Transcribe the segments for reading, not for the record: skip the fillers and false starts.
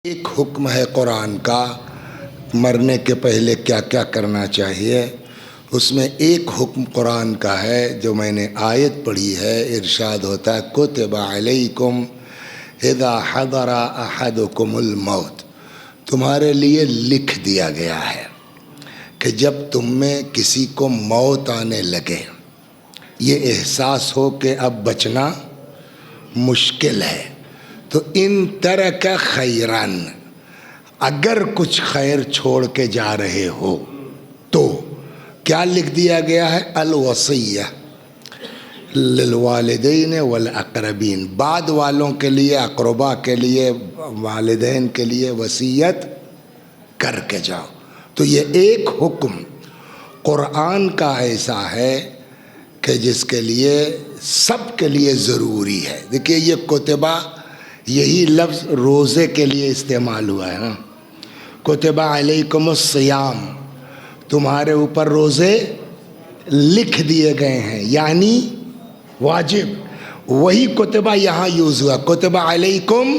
ایک حکم ہے قرآن کا مرنے کے پہلے کیا کیا کرنا چاہیے، اس میں ایک حکم قرآن کا ہے جو میں نے آیت پڑھی ہے، ارشاد ہوتا ہے کتب علیکم اذا حضر احدکم الموت، تمہارے لیے لکھ دیا گیا ہے کہ جب تم میں کسی کو موت آنے لگے، یہ احساس ہو کہ اب بچنا مشکل ہے، تو ان ترک خیرن، اگر کچھ خیر چھوڑ کے جا رہے ہو تو کیا لکھ دیا گیا ہے؟ الوصیہ للوالدین والاقربین، بعد والوں کے لیے، اقربا کے لیے، والدین کے لیے وصیت کر کے جاؤ۔ تو یہ ایک حکم قرآن کا ایسا ہے کہ جس کے لیے سب کے لیے ضروری ہے۔ دیکھیے یہ کتبہ، یہی لفظ روزے کے لیے استعمال ہوا ہے نا، کتبہ علیکم الصیام، تمہارے اوپر روزے لکھ دیے گئے ہیں، یعنی واجب۔ وہی کتبہ یہاں یوز ہوا، کتبہ علیکم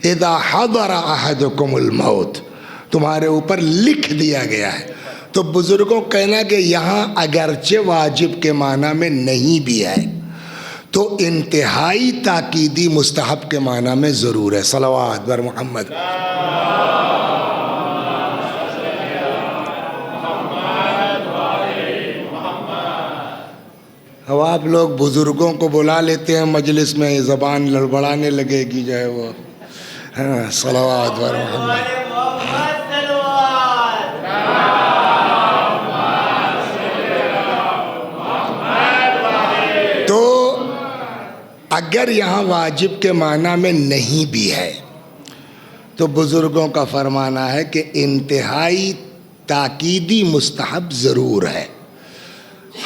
اذا حضر احدکم الموت، تمہارے اوپر لکھ دیا گیا ہے۔ تو بزرگوں کہنا کہ یہاں اگرچہ واجب کے معنی میں نہیں بھی ہے تو انتہائی تاکیدی مستحب کے معنی میں ضرور ہے۔ صلوات بر محمد۔ اب آپ لوگ بزرگوں کو بلا لیتے ہیں مجلس میں، زبان لڑبڑانے لگے گی جو ہے وہ، ہاں، صلوات بر محمد۔ اگر یہاں واجب کے معنی میں نہیں بھی ہے تو بزرگوں کا فرمانا ہے کہ انتہائی تاکیدی مستحب ضرور ہے۔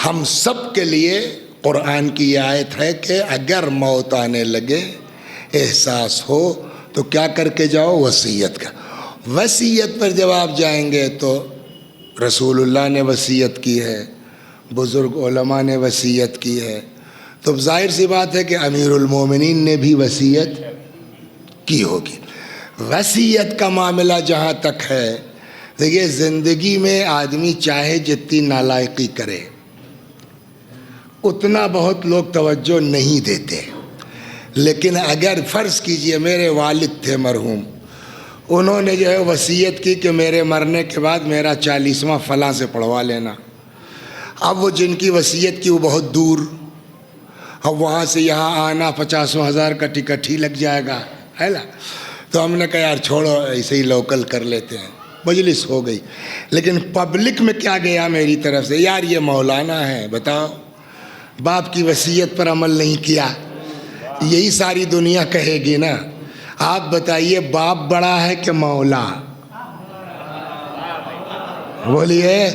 ہم سب کے لیے قرآن کی آیت ہے کہ اگر موت آنے لگے، احساس ہو تو کیا کر کے جاؤ؟ وصیت کا۔ وصیت پر جب آپ جائیں گے تو رسول اللہ نے وصیت کی ہے، بزرگ علماء نے وصیت کی ہے، تو ظاہر سی بات ہے کہ امیر المومنین نے بھی وصیت کی ہوگی۔ وصیت کا معاملہ جہاں تک ہے، دیکھیے زندگی میں آدمی چاہے جتنی نالائقی کرے اتنا بہت لوگ توجہ نہیں دیتے، لیکن اگر فرض کیجئے میرے والد تھے مرحوم، انہوں نے جو ہے وصیت کی کہ میرے مرنے کے بعد میرا 40واں فلاں سے پڑھوا لینا، اب وہ جن کی وصیت کی وہ بہت دور، اب وہاں سے یہاں آنا 50,000 کا ٹکٹ ہی لگ جائے گا، ہے نا؟ تو ہم نے کہا یار چھوڑو، ایسے ہی لوکل کر لیتے ہیں، مجلس ہو گئی۔ لیکن پبلک میں کیا گیا میری طرف سے؟ یار یہ مولانا ہے، بتاؤ باپ کی وصیت پر عمل نہیں کیا، یہی ساری دنیا کہے گی نا۔ آپ بتائیے باپ بڑا ہے کہ مولا؟ بولیے،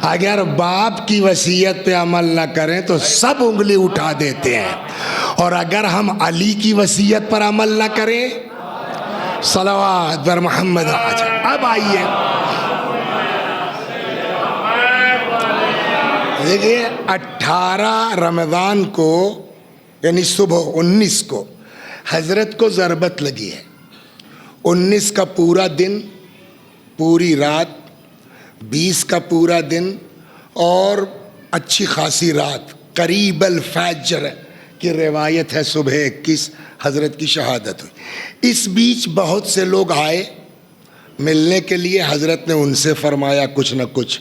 اگر باپ کی وصیت پہ عمل نہ کریں تو سب انگلی اٹھا دیتے ہیں، اور اگر ہم علی کی وصیت پر عمل نہ کریں، صلوات بر محمد۔ اب آئیے دیکھیے 18 رمضان کو یعنی صبح 19 کو حضرت کو ضربت لگی ہے، 19 کا پورا دن، پوری رات، 20 کا پورا دن اور اچھی خاصی رات، قریب الفجر کی روایت ہے، صبح 21 حضرت کی شہادت ہوئی۔ اس بیچ بہت سے لوگ آئے ملنے کے لیے، حضرت نے ان سے فرمایا کچھ نہ کچھ،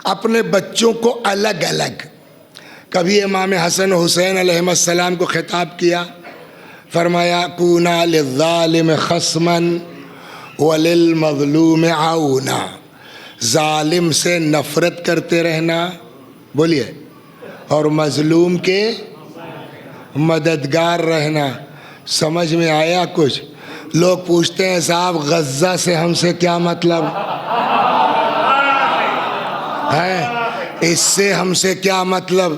اپنے بچوں کو الگ الگ، کبھی امام حسن حسین علیہ السلام کو خطاب کیا، فرمایا کونا للظالم خصما وللمظلوم عونا، ظالم سے نفرت کرتے رہنا، بولیے، اور مظلوم کے مددگار رہنا۔ سمجھ میں آیا کچھ؟ لوگ پوچھتے ہیں صاحب غزہ سے ہم سے کیا مطلب ہے، اس سے ہم سے کیا مطلب،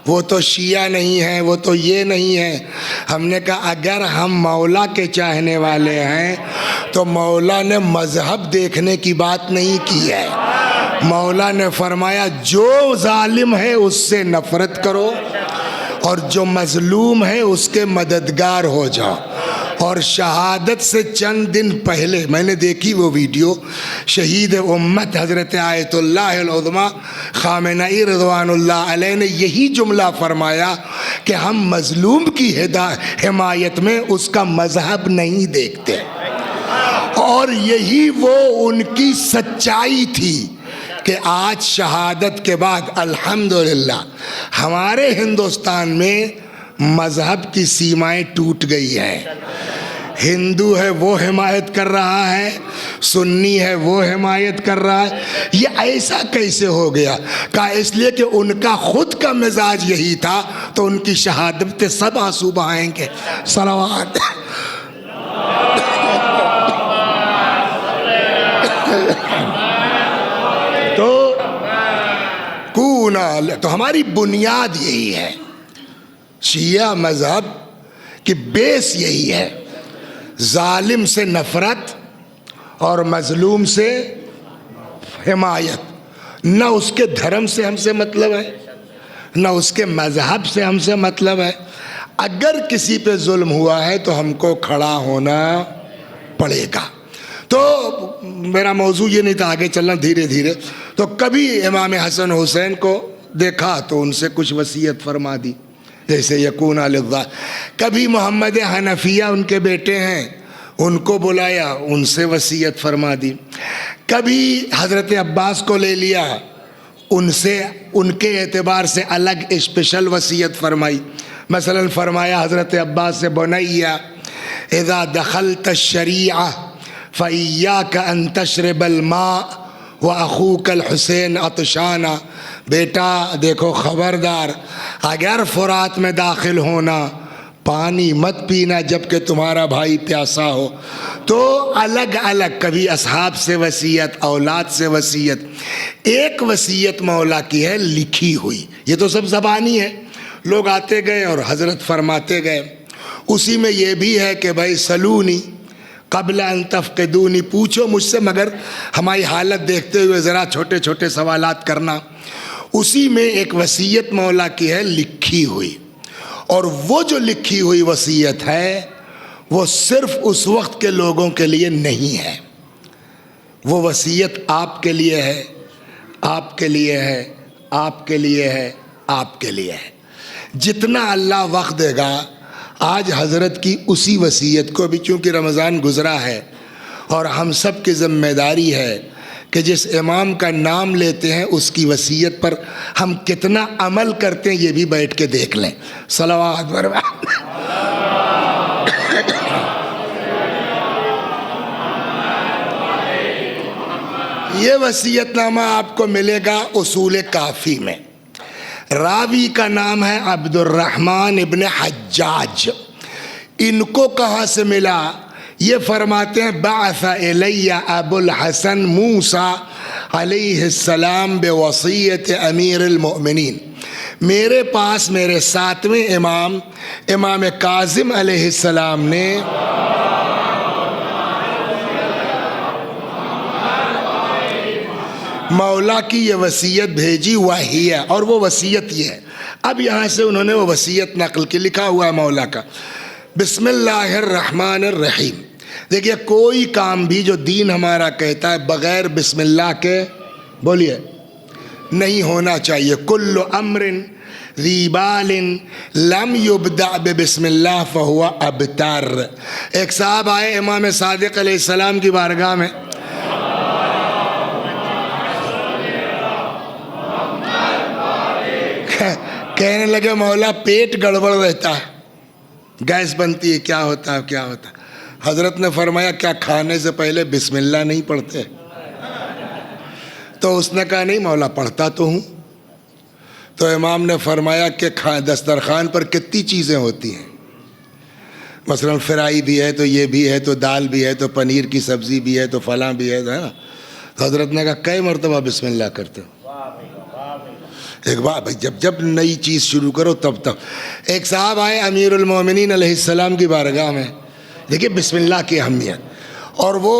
وہ تو شیعہ نہیں ہیں، وہ تو یہ نہیں ہے۔ ہم نے کہا اگر ہم مولا کے چاہنے والے ہیں تو مولا نے مذہب دیکھنے کی بات نہیں کی ہے، مولا نے فرمایا جو ظالم ہے اس سے نفرت کرو اور جو مظلوم ہے اس کے مددگار ہو جاؤ۔ اور شہادت سے چند دن پہلے میں نے دیکھی وہ ویڈیو، شہید امت حضرت آیت اللہ العظمیٰ خامنئی رضوان اللہ علیہ نے یہی جملہ فرمایا کہ ہم مظلوم کی حمایت میں اس کا مذہب نہیں دیکھتے، اور یہی وہ ان کی سچائی تھی کہ آج شہادت کے بعد الحمدللہ ہمارے ہندوستان میں مذہب کی سیمائیں ٹوٹ گئی ہیں۔ ہندو ہے وہ حمایت کر رہا ہے، سنی ہے وہ حمایت کر رہا ہے، یہ ایسا کیسے ہو گیا؟ کہا اس لیے کہ ان کا خود کا مزاج یہی تھا تو ان کی شہادت پہ سب آنسو بہائیں گے۔ صلوات۔ تو ہماری بنیاد یہی ہے، شیعہ مذہب کی بیس یہی ہے، ظالم سے نفرت اور مظلوم سے حمایت۔ نہ اس کے دھرم سے ہم سے مطلب ہے، نہ اس کے مذہب سے ہم سے مطلب ہے۔ اگر کسی پہ ظلم ہوا ہے تو ہم کو کھڑا ہونا پڑے گا۔ تو میرا موضوع یہ نہیں تھا، آگے چلنا دھیرے دھیرے۔ تو کبھی امام حسن حسین کو دیکھا تو ان سے کچھ وصیت فرما دی، جیسے یکون للظالم۔ کبھی محمد حنفیہ ان کے بیٹے ہیں، ان کو بلایا، ان سے وصیت فرما دی۔ کبھی حضرت عباس کو لے لیا، ان سے ان کے اعتبار سے الگ اسپیشل وصیت فرمائی۔ مثلا فرمایا حضرت عباس سے، بنیا اذا دخلت الشریعہ فإیاک ان تشرب الماء وأخوک الحسین عطشانا۔ بیٹا دیکھو خبردار، اگر فرات میں داخل ہونا پانی مت پینا جبکہ تمہارا بھائی پیاسا ہو۔ تو الگ الگ، کبھی اصحاب سے وصیت، اولاد سے وصیت۔ ایک وصیت مولا کی ہے لکھی ہوئی، یہ تو سب زبانی ہے، لوگ آتے گئے اور حضرت فرماتے گئے۔ اسی میں یہ بھی ہے کہ بھائی سلونی قبل ان تفقدونی، پوچھو مجھ سے مگر ہماری حالت دیکھتے ہوئے ذرا چھوٹے چھوٹے سوالات کرنا۔ اسی میں ایک وصیت مولا کی ہے لکھی ہوئی، اور وہ جو لکھی ہوئی وصیت ہے وہ صرف اس وقت کے لوگوں کے لیے نہیں ہے، وہ وصیت آپ کے لیے ہے، آپ کے لیے ہے، آپ کے لیے ہے، آپ کے لیے ہے۔ جتنا اللہ وقت دے گا، آج حضرت کی اسی وصیت کو بھی چونکہ رمضان گزرا ہے اور ہم سب کی ذمہ داری ہے کہ جس امام کا نام لیتے ہیں اس کی وصیت پر ہم کتنا عمل کرتے ہیں، یہ بھی بیٹھ کے دیکھ لیں۔ صلوات برباد۔ یہ وصیت نامہ آپ کو ملے گا اصول کافی میں۔ راوی کا نام ہے عبد الرحمن ابن حجاج۔ ان کو کہاں سے ملا؟ یہ فرماتے ہیں بعث الی ابو الحسن موسیٰ علیہ السلام بوصیت امیر المؤمنین۔ میرے پاس میرے ساتویں امام امام کاظم علیہ السلام نے مولا کی یہ وصیت بھیجی، وہی ہے، اور وہ وصیت یہ ہے۔ اب یہاں سے انہوں نے وہ وصیت نقل کی، لکھا ہوا ہے مولا کا، بسم اللہ الرحمن الرحیم۔ دیکھیے کوئی کام بھی جو دین ہمارا کہتا ہے بغیر بسم اللہ کے، بولیے، نہیں ہونا چاہیے۔ کل امر ذی بال لم یبدأ بسم اللہ فہو ابتر۔ ایک صاحب آئے امام صادق علیہ السلام کی بارگاہ میں، کہنے لگے مولا پیٹ گڑبڑ رہتا ہے، گیس بنتی ہے، کیا ہوتا ہے کیا ہوتا ہے؟ حضرت نے فرمایا کیا کھانے سے پہلے بسم اللہ نہیں پڑھتے؟ تو اس نے کہا نہیں مولا پڑھتا تو ہوں۔ تو امام نے فرمایا کہ دسترخوان پر کتنی چیزیں ہوتی ہیں، مثلا فرائی بھی ہے تو یہ بھی ہے تو دال بھی ہے تو پنیر کی سبزی بھی ہے تو فلاں بھی ہے نا۔ تو حضرت نے کہا کئی مرتبہ بسم اللہ کرتے ہو؟ ایک بار بھائی جب نئی چیز شروع کرو تب۔ ایک صاحب آئے امیر المومنین علیہ السلام کی بارگاہ میں، دیکھیے بسم اللہ کی اہمیت، اور وہ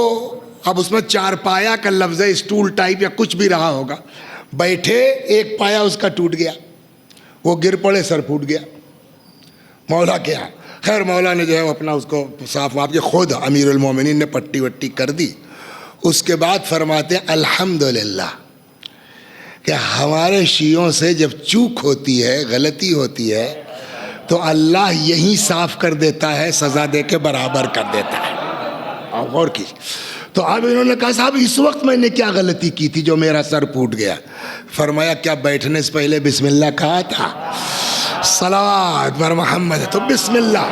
اب اس میں چار پایا کا لفظ ہے، اسٹول ٹائپ یا کچھ بھی رہا ہوگا، بیٹھے ایک پایا اس کا ٹوٹ گیا، وہ گر پڑے، سر پھوٹ گیا۔ مولا کیا خیر مولا نے جو ہے وہ اپنا اس کو صاف واف کے خود امیر المومنین نے پٹی وٹی کر دی. اس کے بعد فرماتے ہیں الحمدللہ کہ ہمارے شیعوں سے جب چوک ہوتی ہے، غلطی ہوتی ہے، تو اللہ یہی صاف کر دیتا ہے، سزا دے کے برابر کر دیتا ہے. اور غور کیجیے. تو اب انہوں نے کہا صاحب اس وقت میں نے کیا غلطی کی تھی جو میرا سر پھوٹ گیا؟ فرمایا کیا بیٹھنے سے پہلے بسم اللہ کہا تھا؟ صلوات بر محمد. تو بسم اللہ.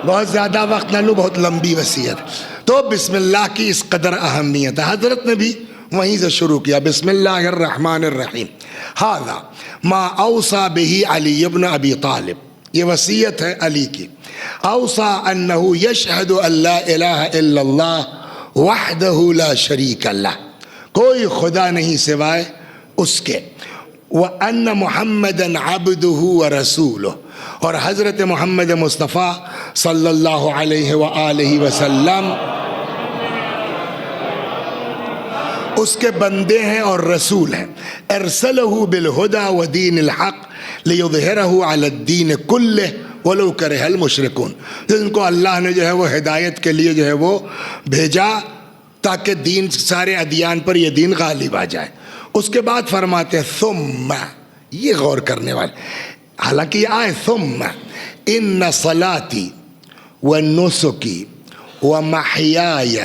بہت زیادہ وقت نہ لوں، بہت لمبی وصیت. تو بسم اللہ کی اس قدر اہمیت ہے. حضرت نے بھی وہیں سے شروع کیا، بسم اللہ الرحمن الرحیم. ھذا ما اوصى به علی ابن ابی طالب، یہ وصیت ہے علی کی. اوصى انہ یشہد ان لا الہ الا اللہ وحدہ لا شریک لہ، کوئی خدا نہیں سوائے اس کے، وَأَنَّ مُحَمَّدًا عَبْدُهُ وَرَسُولُهُ، اور حضرت محمد مصطفیٰ صلی اللہ علیہ وآلہ وسلم اس کے بندے ہیں اور رسول ہیں. ارسلہ بالہدی ودین الحق لیظہرہ علی الدین کلہ ولو کرہ المشرکون، جن کو اللہ نے جو ہے وہ ہدایت کے لیے جو ہے وہ بھیجا تاکہ دین سارے ادیان پر یہ دین غالب آ جائے. اس کے بعد فرماتے ثم، یہ غور کرنے والے، حالانکہ یہ آئے ثم ان صلاتی ونسکی ومحیای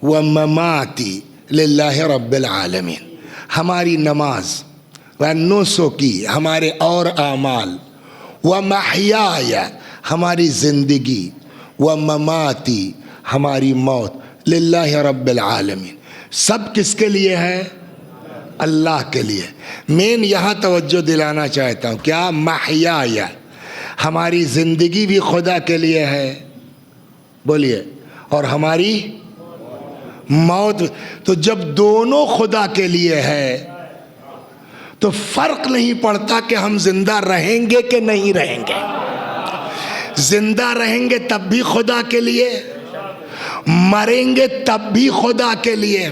ومماتی للہ رب العالمین، ہماری نماز ونسکی ہمارے اور اعمال، ومحیای ہماری زندگی، ومماتی ہماری موت، للہ رب العالمین، سب کس کے لیے ہے؟ اللہ کے لیے. مین یہاں توجہ دلانا چاہتا ہوں، کیا محیای ہماری زندگی بھی خدا کے لیے ہے، بولیے، اور ہماری موت. تو جب دونوں خدا کے لیے ہے تو فرق نہیں پڑتا کہ ہم زندہ رہیں گے کہ نہیں رہیں گے. زندہ رہیں گے تب بھی خدا کے لیے، مریں گے تب بھی خدا کے لیے.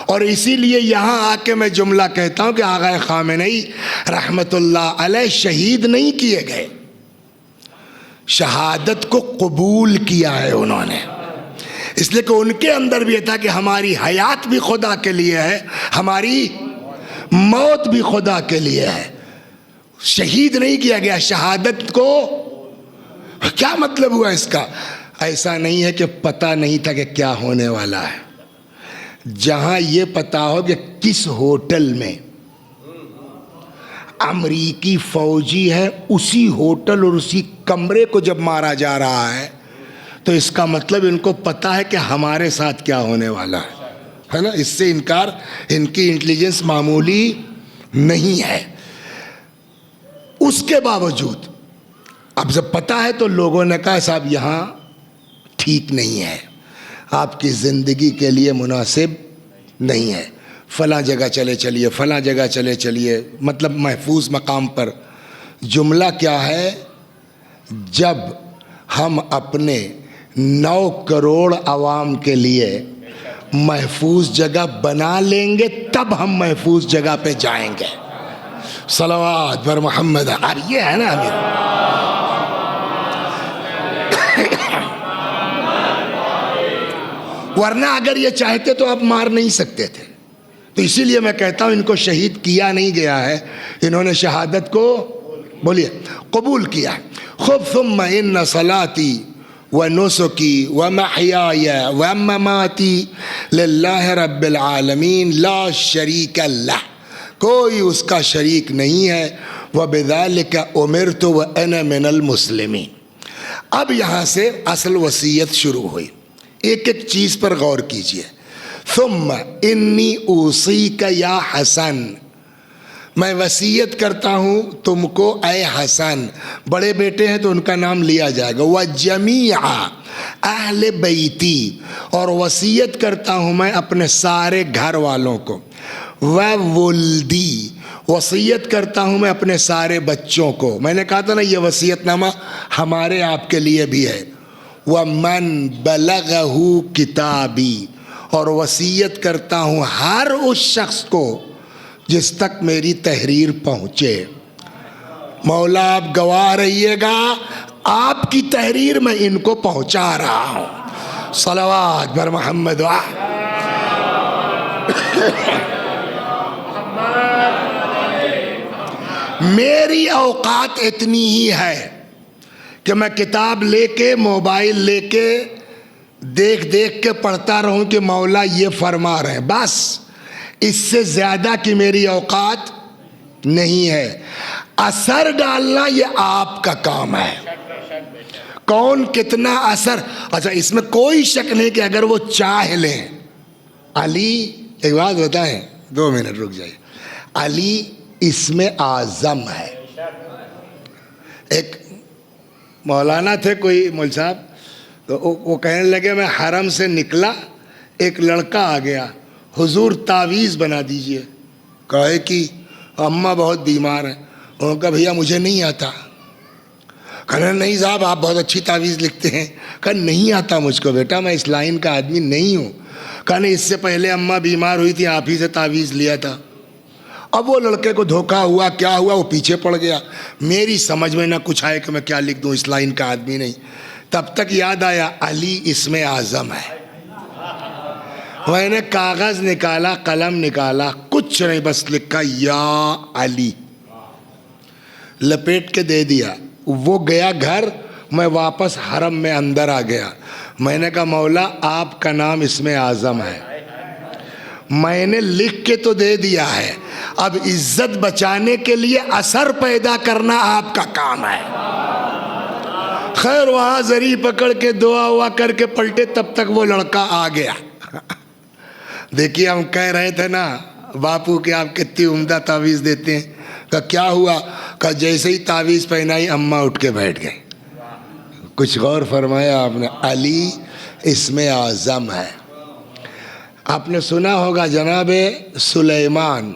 اور اسی لیے یہاں آ کے میں جملہ کہتا ہوں کہ آقا خامنئی رحمت اللہ علیہ شہید نہیں کیے گئے، شہادت کو قبول کیا ہے انہوں نے، اس لیے کہ ان کے اندر بھی یہ تھا کہ ہماری حیات بھی خدا کے لیے ہے، ہماری موت بھی خدا کے لیے ہے. شہید نہیں کیا گیا. شہادت کو کیا مطلب ہوا اس کا؟ ایسا نہیں ہے کہ پتہ نہیں تھا کہ کیا ہونے والا ہے. جہاں یہ پتا ہو کہ کس ہوٹل میں امریکی فوجی ہے، اسی ہوٹل اور اسی کمرے کو جب مارا جا رہا ہے تو اس کا مطلب ان کو پتا ہے کہ ہمارے ساتھ کیا ہونے والا ہے نا. اس سے انکار، ان کی انٹیلیجنس معمولی نہیں ہے. اس کے باوجود اب جب پتا ہے تو لوگوں نے کہا صاحب یہاں ٹھیک نہیں ہے، آپ کی زندگی کے لیے مناسب نہیں ہے، فلاں جگہ چلے چلیے، فلاں جگہ چلے چلیے، مطلب محفوظ مقام پر. جملہ کیا ہے؟ جب ہم اپنے 9 کروڑ عوام کے لیے محفوظ جگہ بنا لیں گے تب ہم محفوظ جگہ پہ جائیں گے. صلوات بر محمد. اب یہ ہے نا امیر، ورنہ اگر یہ چاہتے تو آپ مار نہیں سکتے تھے. تو اسی لیے میں کہتا ہوں ان کو شہید کیا نہیں گیا ہے، انہوں نے شہادت کو بولیے قبول کیا. خب ثم ان صلاتی ونسکی ومحیای ومماتی للہ رب العالمین لا شریک لہ، کوئی اس کا شریک نہیں ہے. وبذالک امرت وانا من المسلمین. اب یہاں سے اصل وصیت شروع ہوئی. ایک ایک چیز پر غور کیجئے. ثم انی اوصیک یا حسن، میں وصیت کرتا ہوں تم کو اے حسن، بڑے بیٹے ہیں تو ان کا نام لیا جائے گا. وجمیع اہل بیتی، اور وصیت کرتا ہوں میں اپنے سارے گھر والوں کو. وولدی، وصیت کرتا ہوں میں اپنے سارے بچوں کو. میں نے کہا تھا نا یہ وصیت نامہ ہمارے آپ کے لیے بھی ہے. وَمَن بَلَغَهُ کتابی، اور وصیت کرتا ہوں ہر اس شخص کو جس تک میری تحریر پہنچے. مولا آپ گواہ رہیے گا، آپ کی تحریر میں ان کو پہنچا رہا ہوں۔ صلوات بر محمد میری اوقات اتنی ہی ہے کہ میں کتاب لے کے، موبائل لے کے، دیکھ دیکھ کے پڑھتا رہوں کہ مولا یہ فرما رہے ہیں، بس اس سے زیادہ کی میری اوقات نہیں ہے۔ اثر ڈالنا یہ آپ کا کام ہے، کون کتنا اثر۔ اچھا اس میں کوئی شک نہیں کہ اگر وہ چاہ لیں، علی، ایک بات بتائیں، 2 منٹ رک جائیے، علی اسم اعظم ہے۔ ایک مولانا تھے کوئی مول صاحب، تو وہ کہنے لگے میں حرم سے نکلا، ایک لڑکا آ گیا، حضور تعویذ بنا دیجئے۔ کہے کہ اماں بہت بیمار ہیں۔ انہوں نے کہا بھیا مجھے نہیں آتا۔ کہا نہیں صاحب آپ بہت اچھی تعویذ لکھتے ہیں۔ کہا نہیں آتا مجھ کو بیٹا، میں اس لائن کا آدمی نہیں ہوں۔ کہا نہیں اس سے پہلے اماں بیمار ہوئی تھی، آپ ہی سے تعویذ لیا تھا۔ اب وہ لڑکے کو دھوکا ہوا، کیا ہوا، وہ پیچھے پڑ گیا۔ میری سمجھ میں نہ کچھ آئے کہ میں کیا لکھ دوں، اس لائن کا آدمی نہیں۔ تب تک یاد آیا علی اسم اعظم ہے۔ میں نے کاغذ نکالا، قلم نکالا، کچھ نہیں، بس لکھا یا علی، لپیٹ کے دے دیا۔ وہ گیا گھر، میں واپس حرم میں اندر آ گیا۔ میں نے کہا مولا آپ کا نام اسم اعظم ہے، میں نے لکھ کے تو دے دیا ہے، اب عزت بچانے کے لیے اثر پیدا کرنا آپ کا کام ہے۔ خیر وہاں زری پکڑ کے دعا ہوا کر کے پلٹے، تب تک وہ لڑکا آ گیا۔ دیکھیے ہم کہہ رہے تھے نا باپو کہ آپ کتنی عمدہ تعویذ دیتے ہیں۔ کہا کیا ہوا؟ کہا جیسے ہی تعویذ پہنائی اماں اٹھ کے بیٹھ گئے۔ کچھ غور فرمایا آپ نے؟ علی اسم اعظم ہے۔ آپ نے سنا ہوگا جناب سلیمان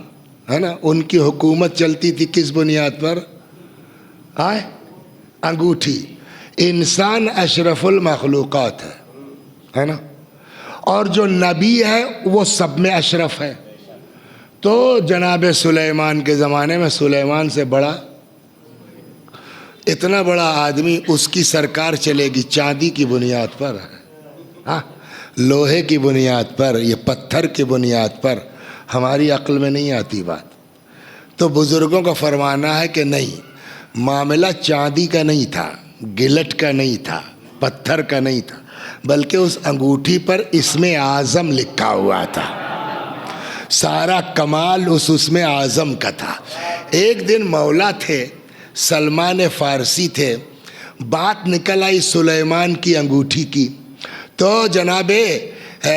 ہے نا، ان کی حکومت چلتی تھی کس بنیاد پر؟ انگوٹھی۔ انسان اشرف المخلوقات ہے نا، اور جو نبی ہے وہ سب میں اشرف ہے۔ تو جناب سلیمان کے زمانے میں سلیمان سے بڑا، اتنا بڑا آدمی، اس کی سرکار چلے گی چاندی کی بنیاد پر، لوہے کی بنیاد پر، یہ پتھر کی بنیاد پر، ہماری عقل میں نہیں آتی بات۔ تو بزرگوں کا فرمانا ہے کہ نہیں، معاملہ چاندی کا نہیں تھا، گلٹ کا نہیں تھا، پتھر کا نہیں تھا، بلکہ اس انگوٹھی پر اسم اعظم لکھا ہوا تھا۔ سارا کمال اس اسم اعظم کا تھا۔ ایک دن مولا تھے، سلمان فارسی تھے، بات نکل آئی سلیمان کی انگوٹھی کی، تو جناب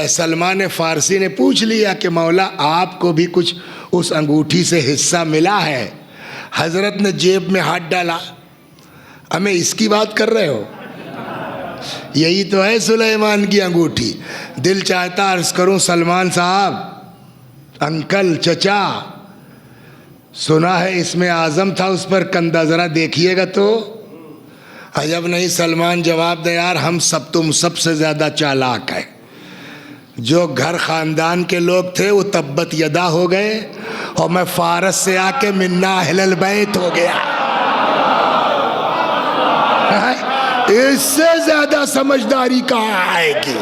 سلمان فارسی نے پوچھ لیا کہ مولا آپ کو بھی کچھ اس انگوٹھی سے حصہ ملا ہے؟ حضرت نے جیب میں ہاتھ ڈالا، ہمیں اس کی بات کر رہے ہو؟ یہی تو ہے سلیمان کی انگوٹھی۔ دل چاہتا عرض کروں سلمان صاحب، انکل، چچا، سنا ہے اسم اعظم تھا اس پر، کندھا ذرا دیکھیے گا تو۔ عجب نہیں، سلمان جواب دے یار ہم سب تم سب سے زیادہ چالاک ہے۔ جو گھر خاندان کے لوگ تھے وہ تبت یدا ہو گئے، اور میں فارس سے آ کے منا اہل البیت ہو گیا۔ اس سے زیادہ سمجھداری کہاں آئے گی؟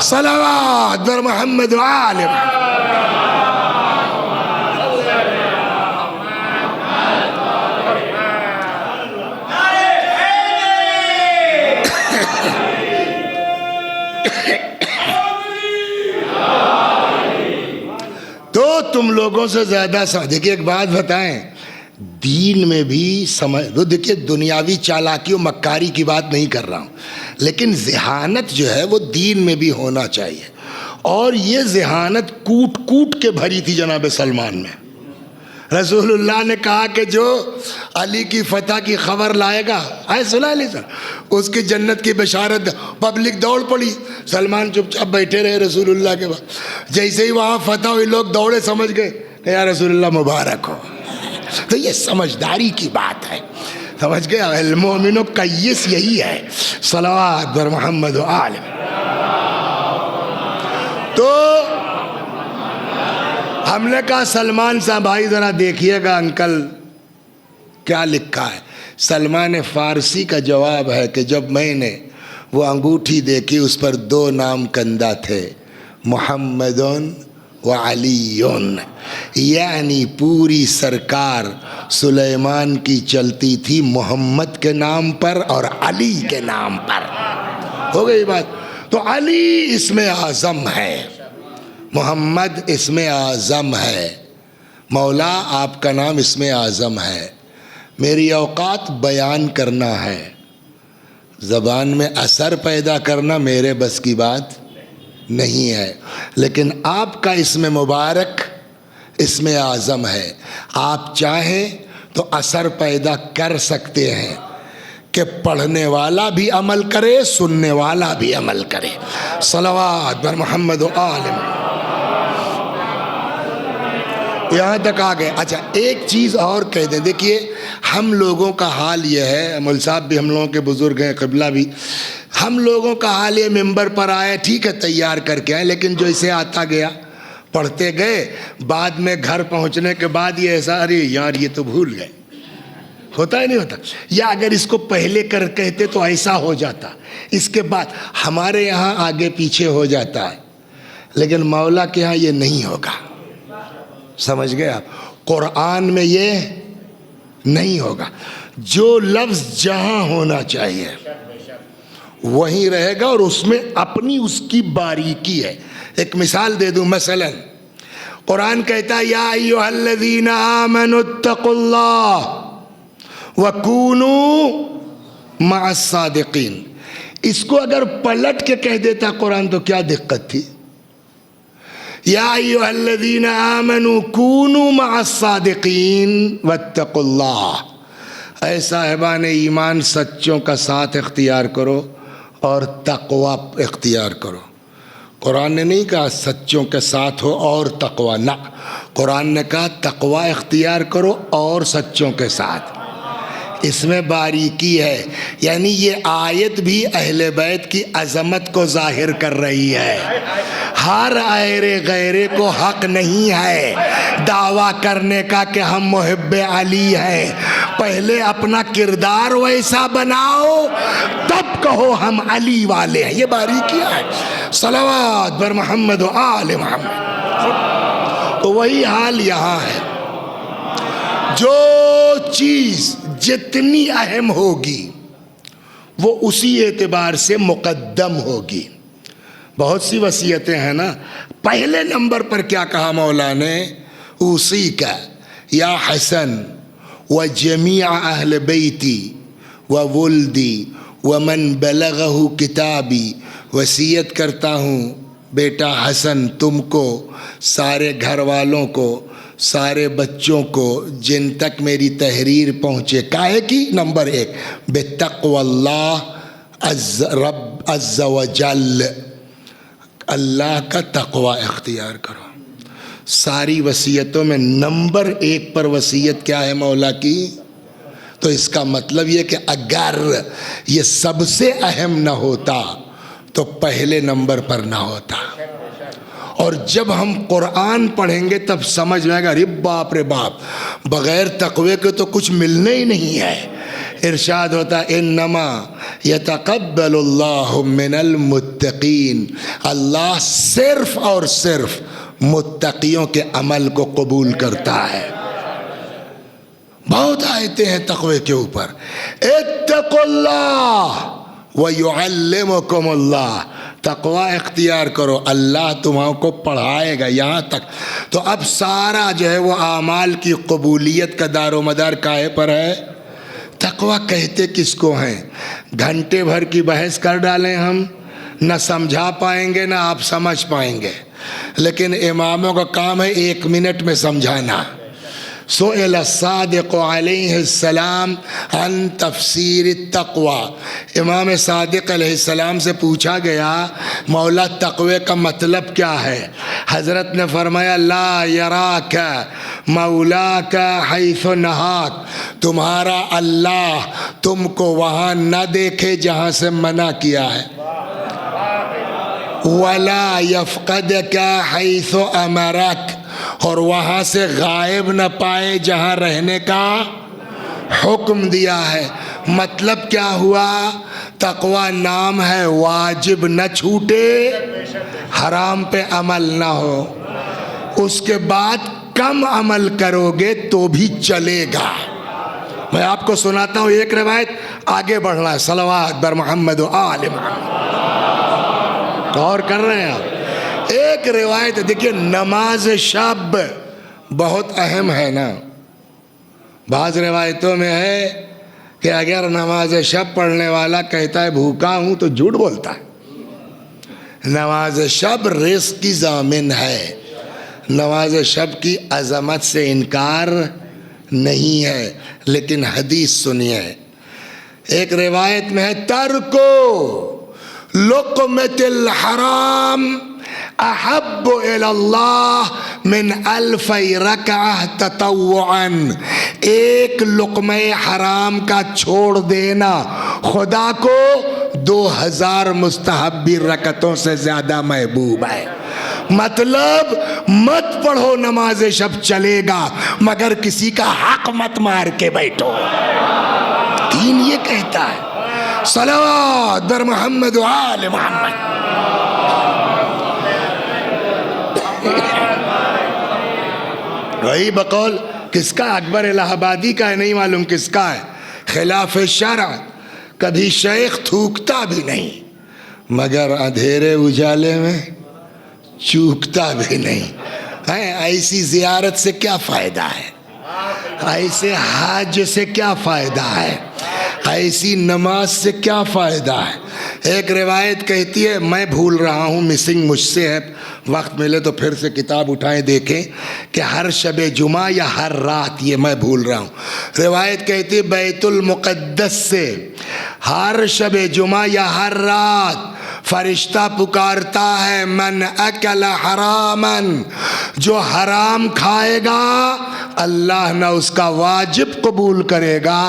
صلوات بر محمد و آل محمد۔ تو تم لوگوں سے زیادہ دیکھیے ایک بات بتائیں، دین میں بھی سمجھ دو۔ دیکھیے دنیاوی چالاکی و مکاری کی بات نہیں کر رہا ہوں، لیکن ذہانت جو ہے وہ دین میں بھی ہونا چاہیے، اور یہ ذہانت کوٹ کوٹ کے بھری تھی جناب سلمان میں۔ رسول اللہ نے کہا کہ جو علی کی فتح کی خبر لائے گا، سنا علی صاحب، اس کی جنت کی بشارت، پبلک دوڑ پڑی، سلمان چپ چاپ بیٹھے رہے رسول اللہ کے بعد۔ جیسے ہی وہاں فتح ہوئی لوگ دوڑے، سمجھ گئے کہ یا رسول اللہ مبارک ہو۔ تو یہ سمجھداری کی بات ہے، سمجھ گئے؟ المومن قیس یہی ہے۔ صلوات بر محمد و آل۔ تو ہم نے کہا سلمان صاحب بھائی ذرا دیکھیے گا انکل، کیا لکھا ہے؟ سلمان فارسی کا جواب ہے کہ جب میں نے وہ انگوٹھی دیکھی اس پر 2 نام کندہ تھے، محمد و علی، یعنی پوری سرکار سلیمان کی چلتی تھی محمد کے نام پر اور علی کے نام پر۔ ہو گئی بات؟ تو علی اسم اعظم ہے، محمد اسم اعظم ہے، مولا آپ کا نام اسم اعظم ہے۔ میری اوقات بیان کرنا ہے، زبان میں اثر پیدا کرنا میرے بس کی بات نہیں ہے، لیکن آپ کا اسم مبارک اسم اعظم ہے۔ آپ چاہیں تو اثر پیدا کر سکتے ہیں کہ پڑھنے والا بھی عمل کرے، سننے والا بھی عمل کرے۔ صلوات بر محمد و آل محمد۔ یہاں تک آ گئے۔ اچھا ایک چیز اور کہہ دیں، دیکھیے ہم لوگوں کا حال یہ ہے، مول صاحب بھی ہم لوگوں کے بزرگ ہیں، قبلہ بھی، ہم لوگوں کا حال یہ ممبر پر آئے، ٹھیک ہے تیار کر کے آئے، لیکن جو اسے آتا گیا پڑھتے گئے، بعد میں گھر پہنچنے کے بعد یہ ایسا، ارے یار یہ تو بھول گئے، ہوتا ہے نہیں ہوتا؟ یا اگر اس کو پہلے کر کہتے تو ایسا ہو جاتا، اس کے بعد ہمارے یہاں آگے پیچھے ہو جاتا ہے، لیکن مولا کے یہاں یہ نہیں ہوگا۔ سمجھ گئے آپ؟ قرآن میں یہ نہیں ہوگا، جو لفظ جہاں ہونا چاہیے وہیں رہے گا، اور اس میں اپنی اس کی باریکی ہے۔ ایک مثال دے دوں، مثلا قرآن کہتا ہے یا ایھا الذین آمنوا اتقوا اللہ وکونوا مع الصادقین۔ اس کو اگر پلٹ کے کہہ دیتا قرآن تو کیا دقت تھی؟ یا ایھا الذین آمنوا کونوا مع الصادقین واتقوا اللہ۔ اے صاحبان ایمان سچوں کا ساتھ اختیار کرو اور تقوی اختیار کرو۔ قرآن نے نہیں کہا سچوں کے ساتھ ہو اور تقوی، نہ، قرآن نے کہا تقوی اختیار کرو اور سچوں کے ساتھ۔ اس میں باریکی ہے، یعنی یہ آیت بھی اہل بیت کی عظمت کو ظاہر کر رہی ہے۔ ہر ایرے غیرے کو حق نہیں ہے دعویٰ کرنے کا کہ ہم محب علی ہیں، پہلے اپنا کردار ویسا بناؤ تب کہو ہم علی والے ہیں۔ یہ باریکی ہے۔ صلوات بر محمد و آل محمد۔ تو وہی حال یہاں ہے، جو چیز جتنی اہم ہوگی وہ اسی اعتبار سے مقدم ہوگی۔ بہت سی وصیتیں ہیں نا، پہلے نمبر پر کیا کہا مولا نے؟ اوصیک یا حسن وجمیع اہل بیتی وولدی ومن بلغہ کتابی، وصیت کرتا ہوں بیٹا حسن تم کو، سارے گھر والوں کو، سارے بچوں کو، جن تک میری تحریر پہنچے۔ کاہے کی؟ نمبر 1 بتقوی اللہ رب عز وجل، اللہ کا تقوی اختیار کرو۔ ساری وصیتوں میں نمبر 1 پر وصیت کیا ہے مولا کی؟ تو اس کا مطلب یہ کہ اگر یہ سب سے اہم نہ ہوتا تو پہلے نمبر پر نہ ہوتا۔ اور جب ہم قرآن پڑھیں گے تب سمجھ میں آئے گا، ارے باپ رے باپ، بغیر تقوی کے تو کچھ ملنا ہی نہیں ہے۔ ارشاد ہوتا انما یتقبل اللہ من المتقین، اللہ صرف اور صرف متقیوں کے عمل کو قبول کرتا ہے۔ بہت آیتیں ہیں تقوی کے اوپر، اتقوا اللہ وَيُعَلِّمُكُمُ اللَّهُ، تقوی اختیار کرو اللہ تمہوں کو پڑھائے گا۔ یہاں تک تو اب سارا جو ہے وہ اعمال کی قبولیت کا دار و مدار کاہے پر ہے؟ تقوی کہتے کس کو ہیں؟ گھنٹے بھر کی بحث کر ڈالیں ہم، نہ سمجھا پائیں گے نہ آپ سمجھ پائیں گے، لیکن اماموں کا کام ہے 1 منٹ میں سمجھانا۔ سئل الصادق علیہ السلام عن تفسیر التقوی، امام صادق علیہ السلام سے پوچھا گیا مولا تقوی کا مطلب کیا ہے؟ حضرت نے فرمایا لا یراک مولاک حیث نہاک، تمہارا اللہ تم کو وہاں نہ دیکھے جہاں سے منع کیا ہے، ولا یفقدک حیث امرک، اور وہاں سے غائب نہ پائے جہاں رہنے کا حکم دیا ہے۔ مطلب کیا ہوا؟ تقوی نام ہے، واجب نہ چھوٹے، حرام پہ عمل نہ ہو، اس کے بعد کم عمل کرو گے تو بھی چلے گا۔ میں آپ کو سناتا ہوں ایک روایت، آگے بڑھنا ہے۔ صلوات بر محمد و آل محمد، غور کر رہے ہیں آپ؟ ایک روایت دیکھیے، نماز شب بہت اہم ہے نا۔ بعض روایتوں میں ہے کہ اگر نماز شب پڑھنے والا کہتا ہے بھوکا ہوں تو جھوٹ بولتا ہے۔ نماز شب رزق کی ضامن ہے، نماز شب کی عظمت سے انکار نہیں ہے، لیکن حدیث سنیے۔ ایک روایت میں ہے، ترکو لقمۃ الحرام احب الی اللہ من 1000 رکعہ تطوعا، ایک لقمہ حرام کا چھوڑ دینا خدا کو 2000 مستحبی رکعتوں سے زیادہ محبوب ہے۔ مطلب مت پڑھو نماز شب، چلے گا، مگر کسی کا حق مت مار کے بیٹھو۔ دین یہ کہتا ہے۔ صلوات بر محمد و آل محمد۔ وہی بقول کس کا؟ اکبر الہ آبادی کا ہے، نہیں معلوم کس کا ہے۔ خلاف شرع، کبھی شیخ تھوکتا بھی نہیں، مگر اندھیرے اجالے میں چوکتا بھی نہیں۔ ایسی زیارت سے کیا فائدہ ہے؟ ایسے حج سے کیا فائدہ ہے؟ ایسی نماز سے کیا فائدہ ہے؟ ایک روایت کہتی ہے، میں بھول رہا ہوں، مسنگ مجھ سے ہے، وقت ملے تو پھر سے کتاب اٹھائیں دیکھیں کہ ہر شب جمعہ یا ہر رات، یہ میں بھول رہا ہوں۔ روایت کہتی ہے بیت المقدس سے ہر شب جمعہ یا ہر رات فرشتہ پکارتا ہے، من اکل حراما، جو حرام کھائے گا اللہ نہ اس کا واجب قبول کرے گا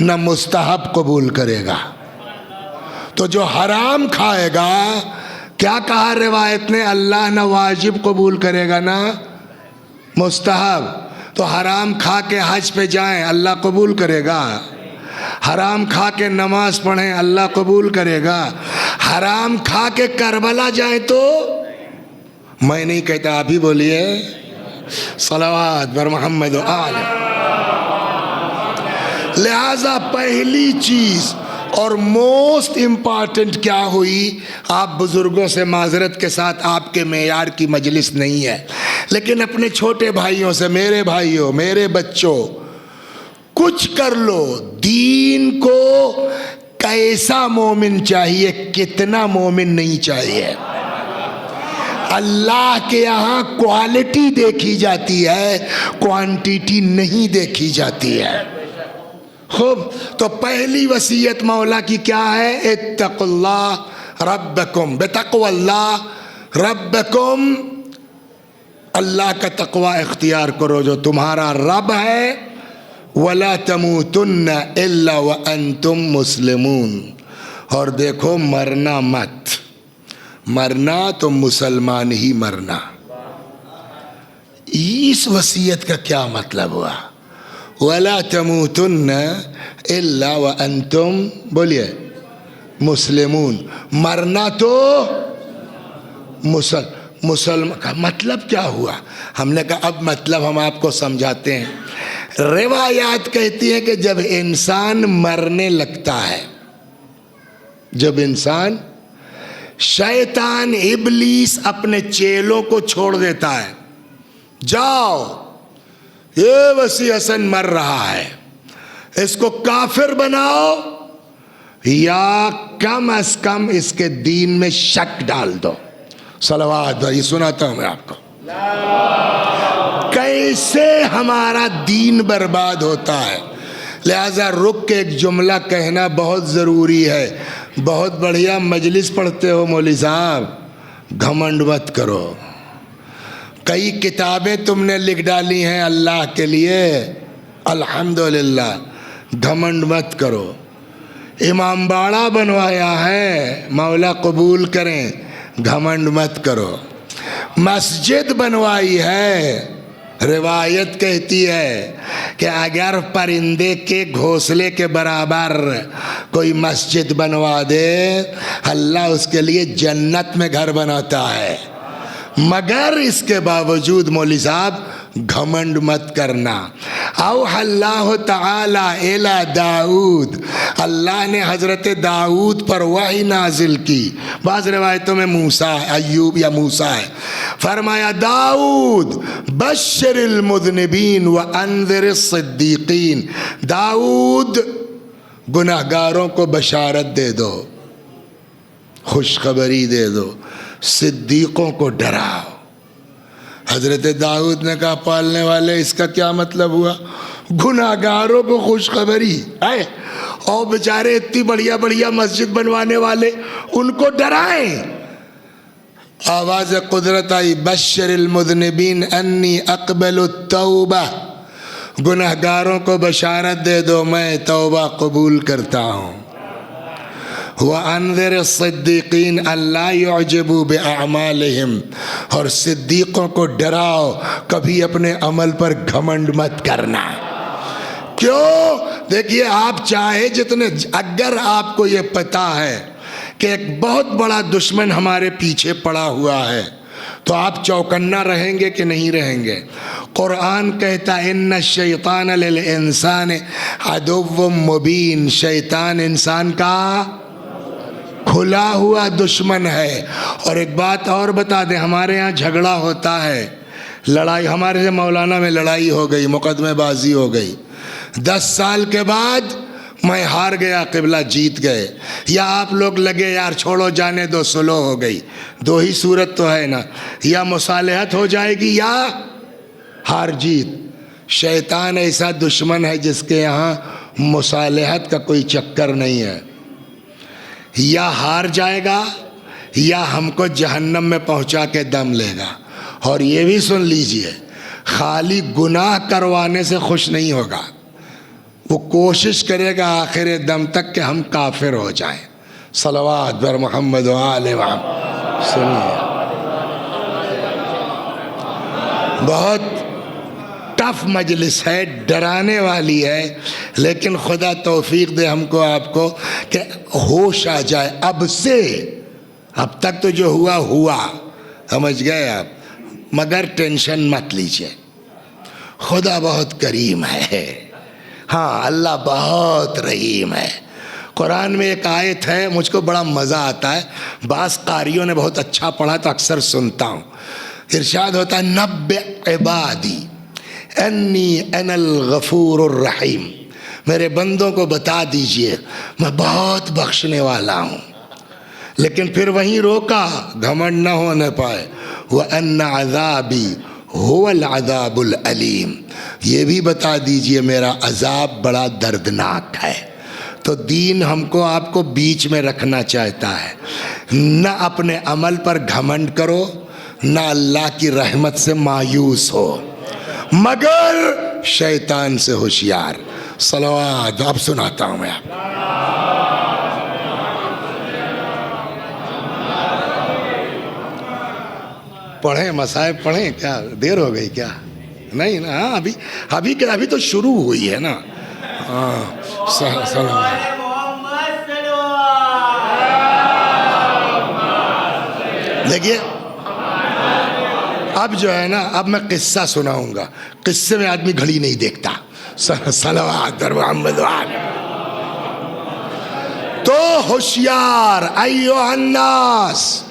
نہ مستحب قبول کرے گا۔ تو جو حرام کھائے گا، کیا کہا روایت نے؟ اللہ نہ واجب قبول کرے گا نہ مستحب۔ تو حرام کھا کے حج پہ جائیں، اللہ قبول کرے گا؟ حرام کھا کے نماز پڑھیں، اللہ قبول کرے گا؟ حرام کھا کے کربلا جائیں تو؟ میں نہیں کہتا، آپ ہی بولیے صلوات بر محمد و آل۔ لہذا پہلی چیز اور موسٹ امپارٹنٹ کیا ہوئی؟ آپ بزرگوں سے معذرت کے ساتھ، آپ کے معیار کی مجلس نہیں ہے، لیکن اپنے چھوٹے بھائیوں سے، میرے بھائیوں، میرے بچوں، کچھ کر لو۔ دین کو کیسا مومن چاہیے، کتنا مومن نہیں چاہیے۔ اللہ کے یہاں کوالٹی دیکھی جاتی ہے، کوانٹیٹی نہیں دیکھی جاتی ہے۔ خوب، تو پہلی وصیت مولا کی کیا ہے؟ اتقوا اللہ ربکم، بتقوی اللہ ربکم، اللہ کا تقوی اختیار کرو جو تمہارا رب ہے۔ ولا تموتن الا وانتم مسلمون، اور دیکھو مرنا مت، مرنا تو مسلمان ہی مرنا۔ اس وصیت کا کیا مطلب ہوا؟ وَلَا تَمُوتُنَّ إِلَّا وَأَنْتُمْ، بولیے مسلمون، مرنا تو مسلمان کا مطلب کیا ہوا؟ ہم نے کہا اب مطلب ہم آپ کو سمجھاتے ہیں۔ روایات کہتی ہیں کہ جب انسان مرنے لگتا ہے، جب انسان، شیطان ابلیس اپنے چیلوں کو چھوڑ دیتا ہے، جاؤ یہ وسیع حسن مر رہا ہے، اس کو کافر بناؤ یا کم از کم اس کے دین میں شک ڈال دو۔ صلوات، یہ سناتا ہوں میں آپ کو کیسے ہمارا دین برباد ہوتا ہے۔ لہذا رک کے ایک جملہ کہنا بہت ضروری ہے۔ بہت بڑھیا مجلس پڑھتے ہو مولوی صاحب، گھمنڈ مت کرو۔ کئی کتابیں تم نے لکھ ڈالی ہیں اللہ کے لیے، الحمدللہ، گھمنڈ مت کرو۔ امام باڑہ بنوایا ہے، مولا قبول کریں، گھمنڈ مت کرو۔ مسجد بنوائی ہے، روایت کہتی ہے کہ اگر پرندے کے گھونسلے کے برابر کوئی مسجد بنوا دے اللہ اس کے لیے جنت میں گھر بناتا ہے، مگر اس کے باوجود مولوی صاحب گھمنڈ مت کرنا۔ اوحی اللہ تعالی الی داؤد، اللہ نے حضرت داؤد پر وحی نازل کی، بعض روایتوں میں موسیٰ ایوب یا موسیٰ ہے، فرمایا داؤد بشر المذنبین وانذر الصدیقین، داؤد گناہگاروں کو بشارت دے دو، خوشخبری دے دو، صدیقوں کو ڈراؤ۔ حضرت داؤد نے کہا پالنے والے اس کا کیا مطلب ہوا؟ گناہگاروں کو خوشخبری ہے اور بیچارے اتنی بڑھیا بڑھیا مسجد بنوانے والے ان کو ڈرائیں۔ آواز قدرت آئی بشر المذنبین انی اقبل التوبہ، گناہگاروں کو بشارت دے دو میں توبہ قبول کرتا ہوں۔ وَأَنذِرِ الصِّدِّقِينَ أَلَّا يُعْجِبُوا بِأَعْمَالِهِمْ، اور صدیقوں کو ڈراؤ کبھی اپنے عمل پر گھمنڈ مت کرنا۔ کیوں؟ دیکھیے آپ چاہے جتنے، اگر آپ کو یہ پتا ہے کہ ایک بہت بڑا دشمن ہمارے پیچھے پڑا ہوا ہے تو آپ چوکنا رہیں گے کہ نہیں رہیں گے؟ قرآن کہتا ہے ان الشیطان للانسان عدو مبین، شیطان انسان کا کھلا ہوا دشمن ہے۔ اور ایک بات اور بتا دیں، ہمارے ہاں جھگڑا ہوتا ہے، لڑائی، ہمارے سے مولانا میں لڑائی ہو گئی، مقدمے بازی ہو گئی، 10 سال کے بعد میں ہار گیا، قبلہ جیت گئے، یا آپ لوگ لگے یار چھوڑو جانے دو، سلو ہو گئی، دو ہی صورت تو ہے نا، یا مصالحت ہو جائے گی یا ہار جیت۔ شیطان ایسا دشمن ہے جس کے یہاں مصالحت کا کوئی چکر نہیں ہے، یا ہار جائے گا یا ہم کو جہنم میں پہنچا کے دم لے گا۔ اور یہ بھی سن لیجئے، خالی گناہ کروانے سے خوش نہیں ہوگا، وہ کوشش کرے گا آخر دم تک کہ ہم کافر ہو جائیں۔ صلوات بر محمد و آل محمد۔ سنیے، بہت ٹف مجلس ہے، ڈرانے والی ہے، لیکن خدا توفیق دے ہم کو آپ کو کہ ہوش آ جائے اب سے۔ اب تک تو جو ہوا ہوا، سمجھ گئے آپ، مگر ٹینشن مت لیجئے، خدا بہت کریم ہے، ہاں اللہ بہت رحیم ہے۔ قرآن میں ایک آیت ہے، مجھ کو بڑا مزہ آتا ہے، بعض قاریوں نے بہت اچھا پڑھا تو اکثر سنتا ہوں، ارشاد ہوتا ہے نبئ عبادی انی انا الغفور الرحیم، میرے بندوں کو بتا دیجئے میں بہت بخشنے والا ہوں۔ لیکن پھر وہیں روکا، گھمنڈ نہ ہونے پائے، وَأَنَّ عَذَابِي هُوَ الْعَذَابُ الْأَلِيمُ، یہ بھی بتا دیجئے میرا عذاب بڑا دردناک ہے۔ تو دین ہم کو آپ کو بیچ میں رکھنا چاہتا ہے، نہ اپنے عمل پر گھمنڈ کرو، نہ اللہ کی رحمت سے مایوس ہو، مگر شیطان سے ہوشیار۔ صلوات، اب سناتا ہوں میں آپ۔ پڑھیں مصائب پڑھیں، کیا دیر ہو گئی کیا؟ نہیں نا، ابھی تو شروع ہوئی ہے نا۔ دیکھیے اب جو ہے نا، اب میں قصہ سناؤں گا، قصے میں آدمی گھڑی نہیں دیکھتا۔ صلوات بر محمد و آل۔ تو ہوشیار ایھا الناس،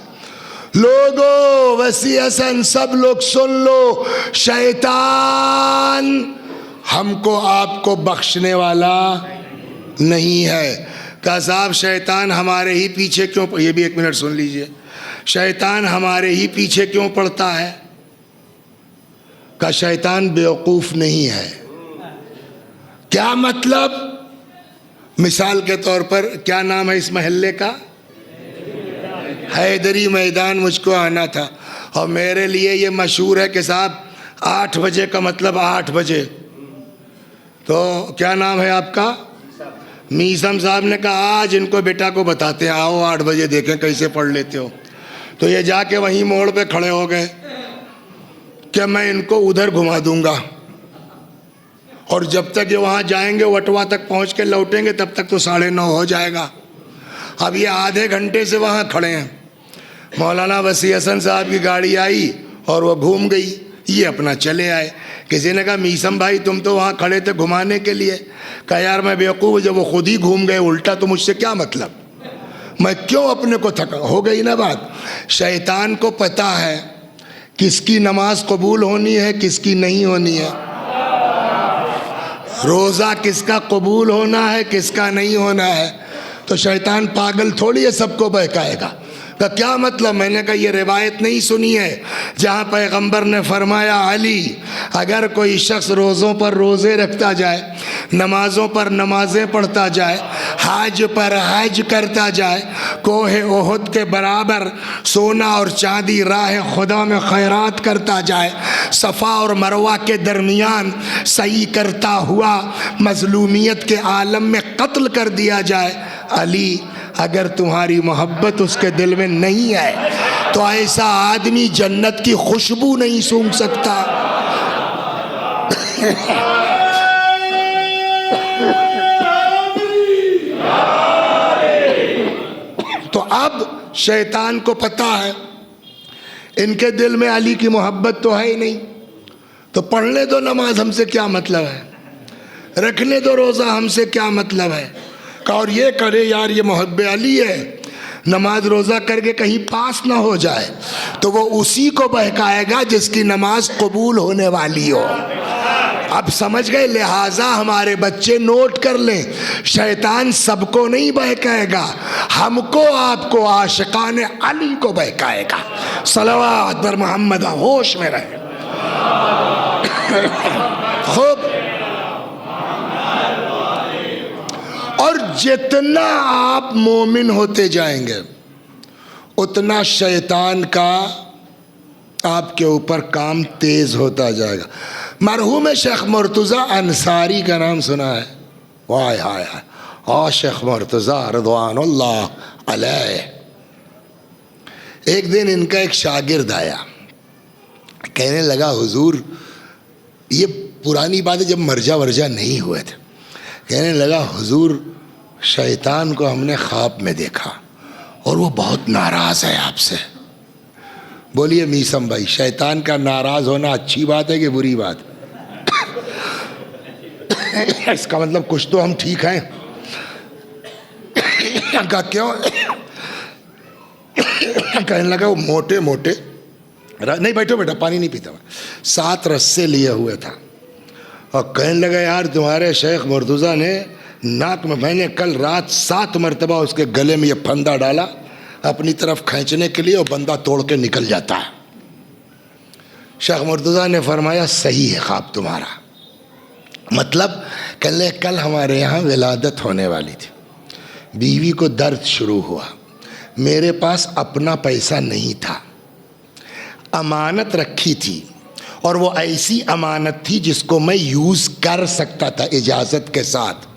لوگو وسیعاً سب لوگ سن لو، شیطان ہم کو آپ کو بخشنے والا نہیں ہے۔ کہ صاحب شیطان ہمارے ہی پیچھے کیوں، یہ بھی ایک منٹ سن لیجئے، شیطان ہمارے ہی پیچھے کیوں پڑتا ہے؟ کہ شیطان بیوقوف نہیں ہے۔ کیا مطلب؟ مثال کے طور پر کیا نام ہے اس محلے کا؟ حیدری میدان مجھ کو آنا تھا، اور میرے لیے یہ مشہور ہے کہ صاحب 8 بجے کا مطلب 8 بجے، تو کیا نام ہے آپ کا؟ میثم صاحب نے کہا آج ان کو بیٹا کو بتاتے ہیں، آؤ 8 بجے دیکھیں کیسے پڑھ لیتے ہو۔ تو یہ جا کے وہیں موڑ پہ کھڑے ہو گئے، کہ میں ان کو ادھر گھما دوں گا، اور جب تک یہ وہاں جائیں گے وٹوا تک پہنچ کے لوٹیں گے تب تک تو 9:30 ہو جائے گا۔ اب یہ آدھے گھنٹے سے وہاں کھڑے ہیں، مولانا وسیع حسن صاحب کی گاڑی آئی اور وہ گھوم گئی، یہ اپنا چلے آئے۔ کسی نے کہا میثم بھائی تم تو وہاں کھڑے تھے گھمانے کے لیے۔ کہا یار میں بیوقوف، جب وہ خود ہی گھوم گئے الٹا تو مجھ سے کیا مطلب، میں کیوں اپنے کو تھکا۔ ہو گئی نا بات۔ شیطان کو پتہ ہے کس کی نماز قبول ہونی ہے کس کی نہیں ہونی ہے، روزہ کس کا قبول ہونا ہے کس کا نہیں ہونا ہے۔ تو شیطان پاگل تھوڑی ہے سب کو بہکائے گا۔ کہ کیا مطلب؟ میں نے کہا یہ روایت نہیں سنی ہے جہاں پیغمبر نے فرمایا علی اگر کوئی شخص روزوں پر روزے رکھتا جائے، نمازوں پر نمازیں پڑھتا جائے، حج پر حج کرتا جائے، کوہ احد کے برابر سونا اور چاندی راہ خدا میں خیرات کرتا جائے، صفا اور مروہ کے درمیان سعی کرتا ہوا مظلومیت کے عالم میں قتل کر دیا جائے، علی اگر تمہاری محبت اس کے دل میں نہیں ہے تو ایسا آدمی جنت کی خوشبو نہیں سونگھ سکتا۔ تو اب شیطان کو پتا ہے ان کے دل میں علی کی محبت تو ہے ہی نہیں، تو پڑھنے دو نماز، ہم سے کیا مطلب ہے، رکھنے دو روزہ، ہم سے کیا مطلب ہے۔ اور یہ کرے یار یہ محب علی ہے، نماز روزہ کر کے کہیں پاس نہ ہو جائے تو وہ اسی کو بہکائے گا جس کی نماز قبول ہونے والی ہو۔ اب سمجھ گئے؟ لہٰذا ہمارے بچے نوٹ کر لیں، شیطان سب کو نہیں بہکائے گا، ہم کو آپ کو عاشقان علی کو بہکائے گا۔ صلوات بر محمد، ہوش میں رہے۔ خوب۔ اور جتنا آپ مومن ہوتے جائیں گے اتنا شیطان کا آپ کے اوپر کام تیز ہوتا جائے گا۔ مرحوم شیخ مرتضی انصاری کا نام سنا ہے؟ وائے ہائے ہائے، شیخ مرتضی رضوان اللہ علیہ۔ ایک دن ان کا ایک شاگرد آیا، کہنے لگا حضور، یہ پرانی بات ہے جب مرجع ورجع نہیں ہوئے تھے، کہنے لگا حضور شیطان کو ہم نے خواب میں دیکھا اور وہ بہت ناراض ہے آپ سے۔ بولیے میثم بھائی، شیطان کا ناراض ہونا اچھی بات ہے کہ بری بات؟ اس کا مطلب کچھ تو ہم ٹھیک ہیں۔ کہا کیوں؟ کہنے لگا وہ موٹے موٹے، نہیں بیٹھو بیٹا پانی نہیں پیتا، 7 رسے لیے ہوئے تھا، اور کہنے لگا یار تمہارے شیخ مرتضیٰ نے ناک میں نے کل رات 7 مرتبہ اس کے گلے میں یہ پھندا ڈالا اپنی طرف کھینچنے کے لیے، اور بندہ توڑ کے نکل جاتا ہے۔ شیخ مرتضیٰ نے فرمایا صحیح ہے خواب تمہارا، مطلب کل ہمارے یہاں ولادت ہونے والی تھی، بیوی کو درد شروع ہوا، میرے پاس اپنا پیسہ نہیں تھا، امانت رکھی تھی، اور وہ ایسی امانت تھی جس کو میں یوز کر سکتا تھا اجازت کے ساتھ۔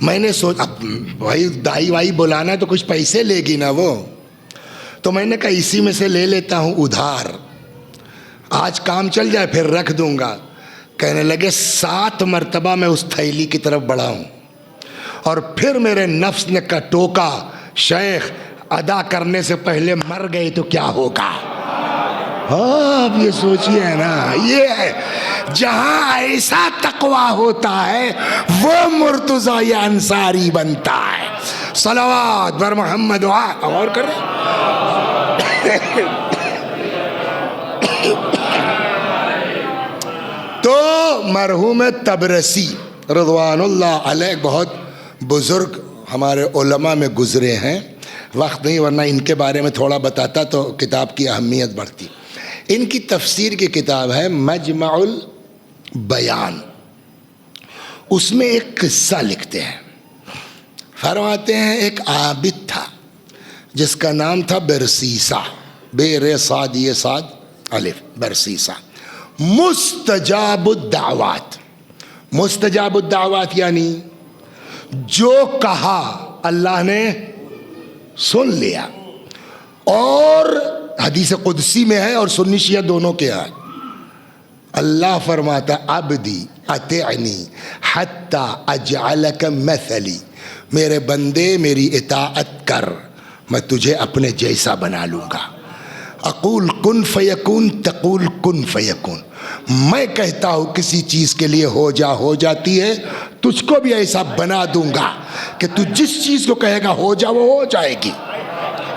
میں نے سوچا بھائی دائی وائی بلانا ہے تو کچھ پیسے لے گی نا وہ، تو میں نے کہا اسی میں سے لے لیتا ہوں ادھار، آج کام چل جائے پھر رکھ دوں گا۔ کہنے لگے 7 مرتبہ میں اس تھیلی کی طرف بڑھا ہوں، اور پھر میرے نفس نے ٹوکا شیخ ادا کرنے سے پہلے مر گئے تو کیا ہوگا۔ آپ یہ سوچئے نا، یہ ہے جہاں ایسا تقویٰ ہوتا ہے وہ مرتضی یا انصاری بنتا ہے۔ صلوات بر محمد، اور کریں۔ تو مرحوم تبرسی رضوان اللہ علیہ بہت بزرگ ہمارے علماء میں گزرے ہیں، وقت نہیں ورنہ ان کے بارے میں تھوڑا بتاتا تو کتاب کی اہمیت بڑھتی۔ ان کی تفسیر کی کتاب ہے مجمع البیان، اس میں ایک قصہ لکھتے ہیں، فرماتے ہیں ایک عابد تھا جس کا نام تھا برسیسہ، بے رے صاد یہ صاد الف، برسیسہ، مستجاب الدعوات۔ مستجاب الدعوات یعنی جو کہا اللہ نے سن لیا، اور حدیث قدسی میں ہے اور سنی شیعہ دونوں کے ہیں، اللہ فرماتا عبدی اطعنی حتی اجعلک مثلی، میرے بندے میری اطاعت کر، میں تجھے اپنے جیسا بنا لوں گا. اقول کن فیکون تقول کن فیکون، میں کہتا ہوں کسی چیز کے لیے ہو جا، ہو جاتی ہے. تجھ کو بھی ایسا بنا دوں گا کہ تو جس چیز کو کہے گا ہو جا وہ ہو جائے گی.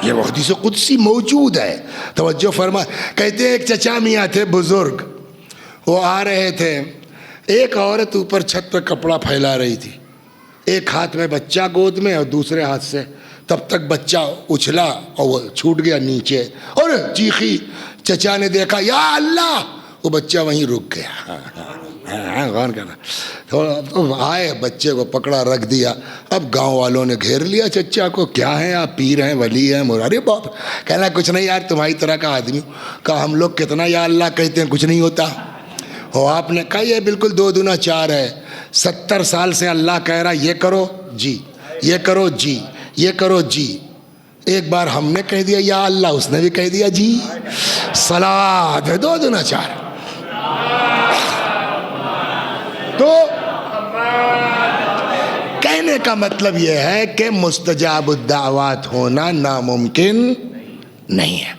یہ وہ حدیث قدسی موجود ہے. توجہ فرما. کہتے ہیں ایک چچا میاں تھے بزرگ، وہ آ رہے تھے، ایک عورت اوپر چھت پہ کپڑا پھیلا رہی تھی، ایک ہاتھ میں بچہ گود میں اور دوسرے ہاتھ سے، تب تک بچہ اچھلا اور وہ چھوٹ گیا نیچے اور چیخی. چچا نے دیکھا یا اللہ، وہ بچہ وہیں رک گیا. غور کرنا. تو آئے بچے کو پکڑا رکھ دیا. اب گاؤں والوں نے گھیر لیا چچا کو، کیا ہیں آپ، پیر ہیں ولی ہیں؟ ارے باپ، کہنا کچھ نہیں یار، تمہاری طرح کا آدمی. کہا ہم لوگ کتنا یا اللہ کہتے ہیں کچھ نہیں ہوتا. اور آپ نے کہا یہ بالکل 2 دونا 4 ہے. 70 سال سے اللہ کہہ رہا یہ کرو جی، یہ کرو جی، یہ کرو جی. ایک بار ہم نے کہہ دیا یا اللہ، اس نے بھی کہہ دیا جی. صلوات ہے 2 دونا 4. تو کہنے کا مطلب یہ ہے کہ مستجاب الدعوات ہونا ناممکن نہیں ہے.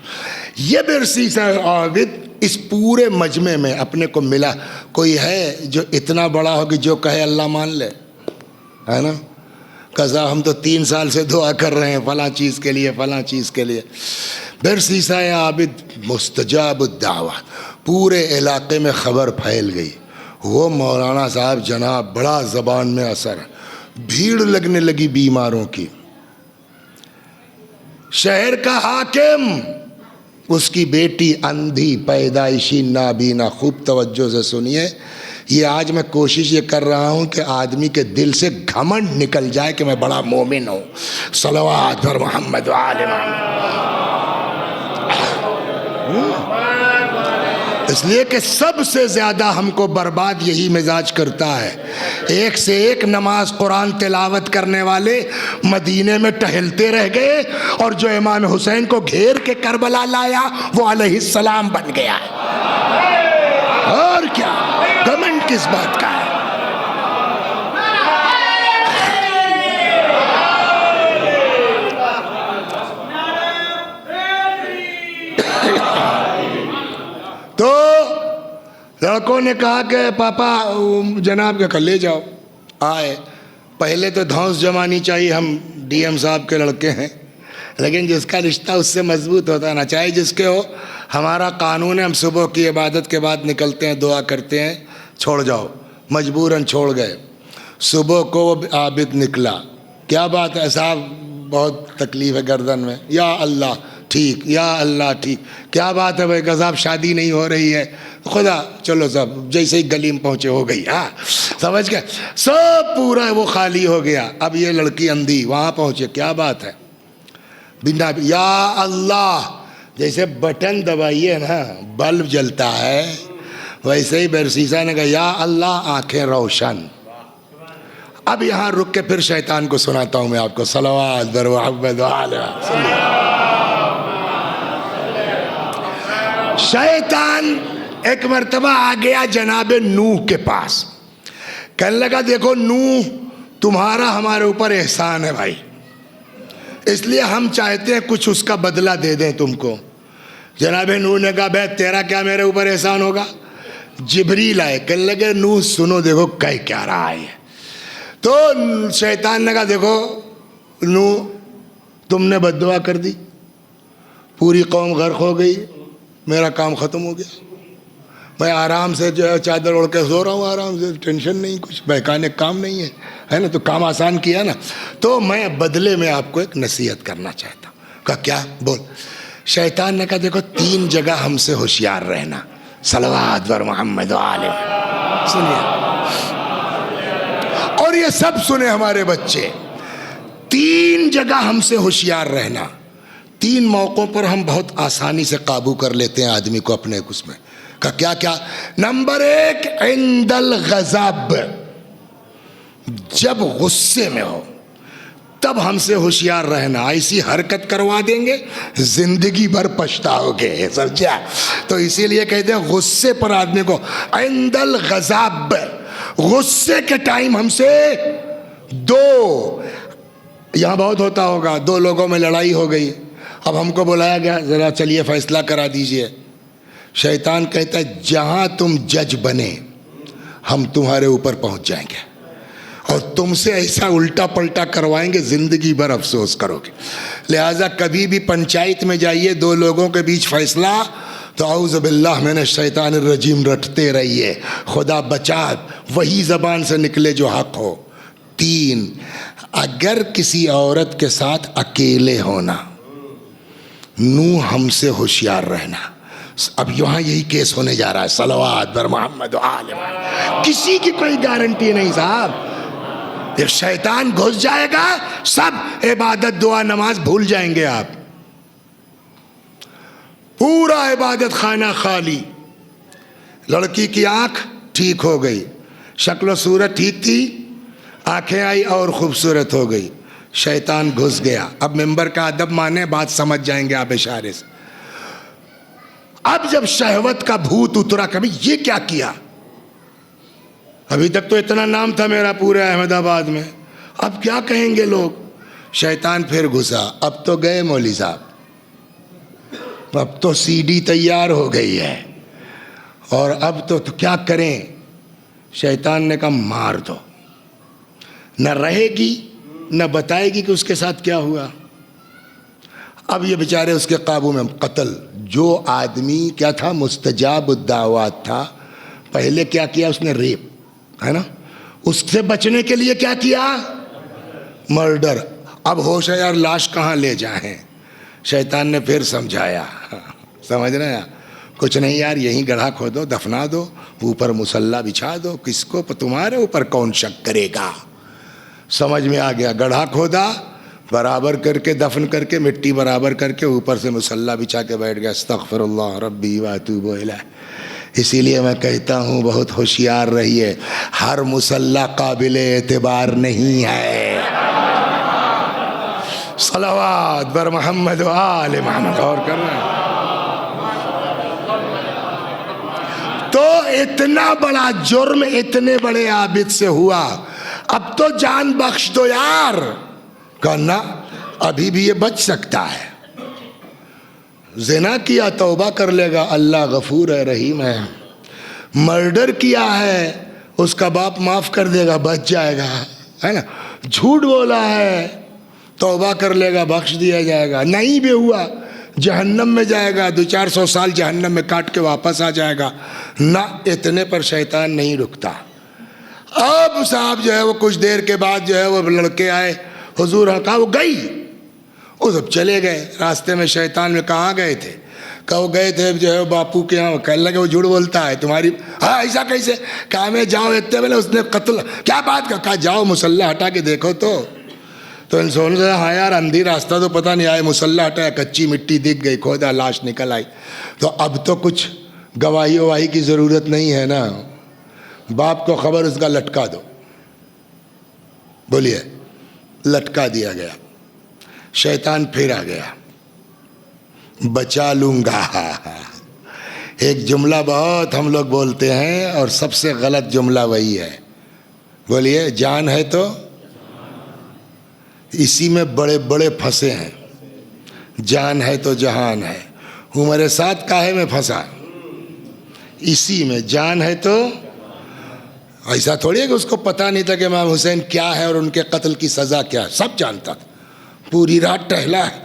یہ برسی سے عابد اس پورے مجمع میں اپنے کو ملا. کوئی ہے جو اتنا بڑا ہو کہ جو کہے اللہ مان لے؟ ہے نا؟ قضا ہم تو 3 سال سے دعا کر رہے ہیں فلاں چیز کے لیے، فلاں چیز کے لیے. برسیسہ عابد مستجاب الدعوات، پورے علاقے میں خبر پھیل گئی. وہ مولانا صاحب جناب بڑا زبان میں اثر ہے، بھیڑ لگنے لگی بیماروں کی. شہر کا حاکم، اس کی بیٹی اندھی، پیدائشی نابینا. خوب توجہ سے سنیے. یہ آج میں کوشش یہ کر رہا ہوں کہ آدمی کے دل سے گھمنڈ نکل جائے کہ میں بڑا مومن ہوں. صلوات پر محمد وآل محمد. اس لیے کہ سب سے زیادہ ہم کو برباد یہی مزاج کرتا ہے. ایک سے ایک نماز قرآن تلاوت کرنے والے مدینے میں ٹہلتے رہ گئے، اور جو امام حسین کو گھیر کے کربلا لایا وہ علیہ السلام بن گیا. اور کیا گھمنڈ کس بات کا ہے؟ تو لڑکوں نے کہا کہ پاپا جناب کے لے جاؤ. آئے. پہلے تو دھونس جمانی چاہیے، ہم ڈی ایم صاحب کے لڑکے ہیں، لیکن جس کا رشتہ اس سے مضبوط ہوتا ہے نا، چاہے جس کے ہو. ہمارا قانون ہے ہم صبح کی عبادت کے بعد نکلتے ہیں، دعا کرتے ہیں، چھوڑ جاؤ. مجبوراً چھوڑ گئے. صبح کو وہ عابد نکلا. کیا بات ہے صاحب، بہت تکلیف ہے گردن میں. یا اللہ ٹھیک، یا اللہ ٹھیک. کیا بات ہے بھائی کہ صاحب شادی نہیں ہو رہی ہے؟ خدا چلو صاحب، جیسے ہی گلی میں پہنچے ہو گئی. ہاں سمجھ گئے. سب پورا وہ خالی ہو گیا. اب یہ لڑکی اندھی وہاں پہنچے. کیا بات ہے؟ بنا یا اللہ، جیسے بٹن دبائیے نا بلب جلتا ہے، ویسے ہی برسیسہ نے کہا یا اللہ آنکھیں روشن. اب یہاں رک کے پھر شیطان کو سناتا ہوں میں آپ کو. صلوات بر محمد وآلہ. شیطان ایک مرتبہ آ گیا جناب نوح کے پاس. کہنے لگا دیکھو نوح، تمہارا ہمارے اوپر احسان ہے بھائی، اس لیے ہم چاہتے ہیں کچھ اس کا بدلہ دے دیں تم کو. جناب نوح نے کہا بھائی تیرا کیا میرے اوپر احسان ہوگا؟ جبریل آئے. کہنے لگے نوح سنو دیکھو کہہ کیا رہا ہے. تو شیطان نے کہا دیکھو نوح، تم نے بد دعا کر دی، پوری قوم غرق ہو گئی، میرا کام ختم ہو گیا. میں آرام سے جو ہے چادر اوڑھ کے سو رہا ہوں، آرام سے، ٹینشن نہیں، کچھ بہکانے کام نہیں ہے نا. تو کام آسان کیا نا. تو میں بدلے میں آپ کو ایک نصیحت کرنا چاہتا ہوں. کہا کیا؟ بول. شیطان نے کہا دیکھو 3 جگہ ہم سے ہوشیار رہنا. صلوات بر محمد وآلہ. سنیے، اور یہ سب سنے ہمارے بچے. 3 جگہ ہم سے ہوشیار رہنا. 3 موقعوں پر ہم بہت آسانی سے قابو کر لیتے ہیں آدمی کو اپنے اس میں. کہ کیا کیا؟ نمبر 1 عند الغضب، جب غصے میں ہو تب ہم سے ہوشیار رہنا، ایسی حرکت کروا دیں گے زندگی بھر پچھتاؤ گے، سمجھا؟ تو اسی لیے کہتے ہیں غصے پر آدمی کو عند الغضب، غصے کے ٹائم ہم سے دو، یہاں بہت ہوتا ہوگا، دو لوگوں میں لڑائی ہو گئی، اب ہم کو بلایا گیا ذرا چلیے فیصلہ کرا دیجئے، شیطان کہتا ہے جہاں تم جج بنے ہم تمہارے اوپر پہنچ جائیں گے اور تم سے ایسا الٹا پلٹا کروائیں گے زندگی بھر افسوس کرو گے۔ لہٰذا کبھی بھی پنچایت میں جائیے، دو لوگوں کے بیچ فیصلہ، تو اعوذ باللہ من الشیطان الرجیم رٹتے رہیے، خدا بچا وہی زبان سے نکلے جو حق ہو۔ 3، اگر کسی عورت کے ساتھ اکیلے ہونا، نوح ہم سے ہوشیار رہنا۔ اب یہاں یہی کیس ہونے جا رہا ہے، صلوات بر محمد و آل محمد، کسی کی کوئی گارنٹی نہیں صاحب، جب شیطان گھس جائے گا سب عبادت دعا نماز بھول جائیں گے آپ، پورا عبادت خانہ خالی۔ لڑکی کی آنکھ ٹھیک ہو گئی، شکل و صورت ٹھیک تھی، آنکھیں آئی اور خوبصورت ہو گئی، شیطان گھس گیا۔ اب ممبر کا ادب مانے، بات سمجھ جائیں گے آپ اشارے سے۔ اب جب شہوت کا بھوت اترا، کبھی یہ کیا کیا، ابھی تک تو اتنا نام تھا میرا پورے احمد آباد میں، اب کیا کہیں گے لوگ، شیطان پھر گھسا۔ اب تو گئے مولوی صاحب، اب تو سی ڈی تیار ہو گئی ہے، اور اب تو کیا کریں، شیطان نے کہا مار دو، نہ رہے گی نہ بتائے گی کہ اس کے ساتھ کیا ہوا۔ اب یہ بیچارے اس کے قابو میں، قتل۔ جو آدمی کیا تھا، مستجاب الدعوات تھا، پہلے کیا کیا اس نے، ریپ، ہے نا، اس سے بچنے کے لیے کیا کیا، مرڈر۔ اب ہوش ہے یار، لاش کہاں لے جائیں، شیطان نے پھر سمجھایا، سمجھ رہے ہیں، کچھ نہیں یار، یہیں گڑھا کھودو، دفنا دو، اوپر مصلی بچھا دو، کس کو، تمہارے اوپر کون شک کرے گا۔ سمجھ میں آ گیا، گڑھا کھودا، برابر کر کے دفن کر کے، مٹی برابر کر کے، اوپر سے مصلی بچھا کے بیٹھ گیا، استغفر اللہ ربی واتوب الیہ۔ اسی لیے میں کہتا ہوں بہت ہوشیار رہیے، ہر مصلی قابل اعتبار نہیں ہے۔ صلوات بر محمد و آل محمد۔ اور کرنا تو اتنا بڑا جرم اتنے بڑے عابد سے ہوا، اب تو جان بخش دو یار، کہنا ابھی بھی یہ بچ سکتا ہے، زنا کیا توبہ کر لے گا، اللہ غفور ہے رحیم ہے، مرڈر کیا ہے اس کا باپ معاف کر دے گا، بچ جائے گا، ہے نا، جھوٹ بولا ہے توبہ کر لے گا، بخش دیا جائے گا، نہیں بھی ہوا جہنم میں جائے گا، 200-400 سال جہنم میں کاٹ کے واپس آ جائے گا۔ نہ، اتنے پر شیطان نہیں رکتا۔ اب صاحب جو ہے وہ کچھ دیر کے بعد جو ہے وہ لڑکے آئے، حضور کہا وہ گئی، وہ سب چلے گئے، راستے میں شیطان میں کہاں گئے تھے، کہا وہ گئے تھے جو ہے باپو کے یہاں، کہنے لگے وہ جھوٹ بولتا ہے تمہاری، ہاں ایسا کیسے، کہا میں جاؤ، اتنے میں اس نے قتل، کیا بات کہا جاؤ مصلی ہٹا کے دیکھو تو انسان نے ہاں یار اندھی راستہ تو پتہ نہیں آئے، مصلی ہٹایا، کچی مٹی دکھ گئی، کھودا، لاش نکل آئی، تو اب تو کچھ گواہی وواہی کی ضرورت نہیں ہے نا، باپ کو خبر، اس کا لٹکا دو، بولیے، لٹکا دیا گیا، شیطان پھر آ گیا، بچا لوں گا۔ ایک جملہ بہت ہم لوگ بولتے ہیں اور سب سے غلط جملہ وہی ہے، بولیے، جان ہے تو، اسی میں بڑے بڑے پھنسے ہیں، جان ہے تو جہان ہے، ہوں میرے ساتھ کاہے میں پھنسا، اسی میں جان ہے تو، ایسا تھوڑی ہے کہ اس کو پتہ نہیں تھا کہ امام حسین کیا ہے اور ان کے قتل کی سزا کیا ہے، سب جانتا تھا، پوری رات ٹہلا ہے،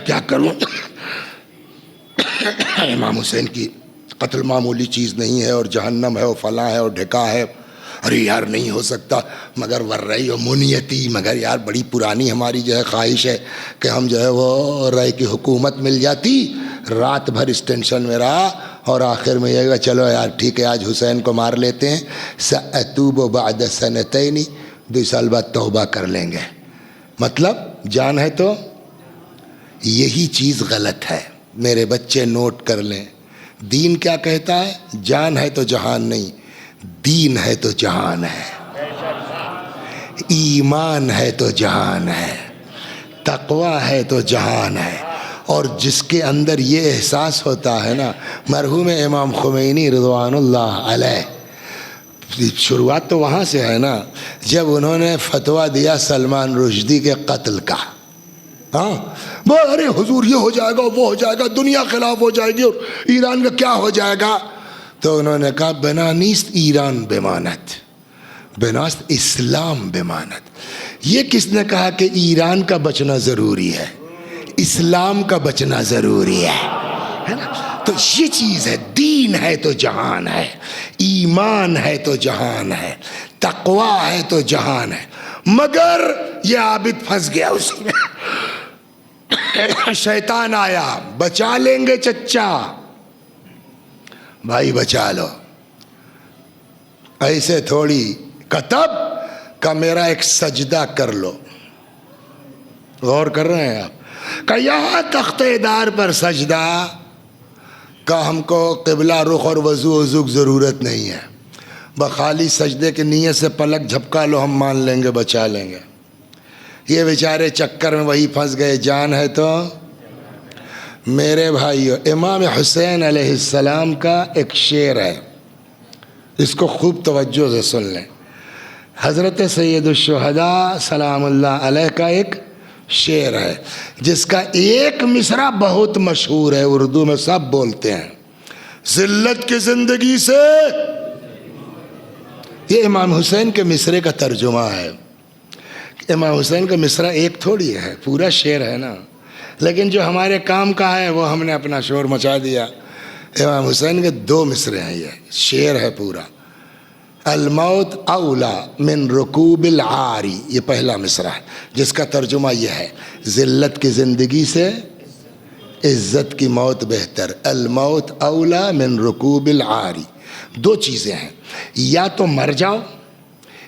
کیا کروں، امام حسین کی قتل معمولی چیز نہیں ہے اور جہنم ہے اور فلاں ہے اور ڈھکا ہے، ارے یار نہیں ہو سکتا، مگر ورئی و منیتی، مگر یار بڑی پرانی ہماری جو ہے خواہش ہے کہ ہم جو ہے وہ رائے کی حکومت مل جاتی، رات بھر اس ٹینشن میں رہا، اور آخر میں یہ گا چلو یار ٹھیک ہے آج حسین کو مار لیتے ہیں، سأتوب بعد سنتین، 2 سال بعد توبہ کر لیں گے، مطلب جان ہے تو، یہی چیز غلط ہے، میرے بچے نوٹ کر لیں، دین کیا کہتا ہے، جان ہے تو جہان نہیں، دین ہے تو جہان ہے، ایمان ہے تو جہان ہے، تقوی ہے تو جہان ہے۔ اور جس کے اندر یہ احساس ہوتا ہے نا، مرحوم امام خمینی رضوان اللہ علیہ، شروعات تو وہاں سے ہے نا، جب انہوں نے فتویٰ دیا سلمان رشدی کے قتل کا، ہاں ارے حضور یہ ہو جائے گا، وہ ہو جائے گا، دنیا خلاف ہو جائے گی، اور ایران کا کیا ہو جائے گا؟ تو انہوں نے کہا بنا نیست ایران بماند، بناست اسلام بماند۔ یہ کس نے کہا کہ ایران کا بچنا ضروری ہے، اسلام کا بچنا ضروری ہے نا؟ تو یہ چیز ہے، دین ہے تو جہان ہے، ایمان ہے تو جہان ہے، تقوی ہے تو جہان ہے۔ مگر یہ عابد پھنس گیا اسی میں، شیطان آیا، بچا لیں گے چچا، بھائی بچا لو، ایسے تھوڑی کتب کا میرا ایک سجدہ کر لو۔ غور کر رہے ہیں آپ کہ یہاں تخت دار پر سجدہ کا ہم کو قبلہ رخ اور وضو کی ضرورت نہیں ہے، بخالی سجدے کی نیت سے پلک جھپکا لو، ہم مان لیں گے، بچا لیں گے۔ یہ بیچارے چکر میں وہی پھنس گئے۔ جان ہے تو میرے بھائیو، امام حسین علیہ السلام کا ایک شعر ہے، اس کو خوب توجہ سے سن لیں۔ حضرت سید الشہداء سلام اللہ علیہ کا ایک شعر ہے جس کا ایک مصرع بہت مشہور ہے، اردو میں سب بولتے ہیں، ذلت کی زندگی سے۔ یہ امام حسین کے مصرعے کا ترجمہ ہے۔ امام حسین کا مصرع ایک تھوڑی ہے، پورا شعر ہے نا، لیکن جو ہمارے کام کا ہے وہ ہم نے اپنا شور مچا دیا۔ امام حسین کے دو مصرعے ہیں، یہ شعر ہے پورا۔ الموت اولا من رکوب العاری، یہ پہلا مصرع ہے جس کا ترجمہ یہ ہے، ذلت کی زندگی سے عزت کی موت بہتر۔ الموت اولا من رکوب العاری، دو چیزیں ہیں، یا تو مر جاؤ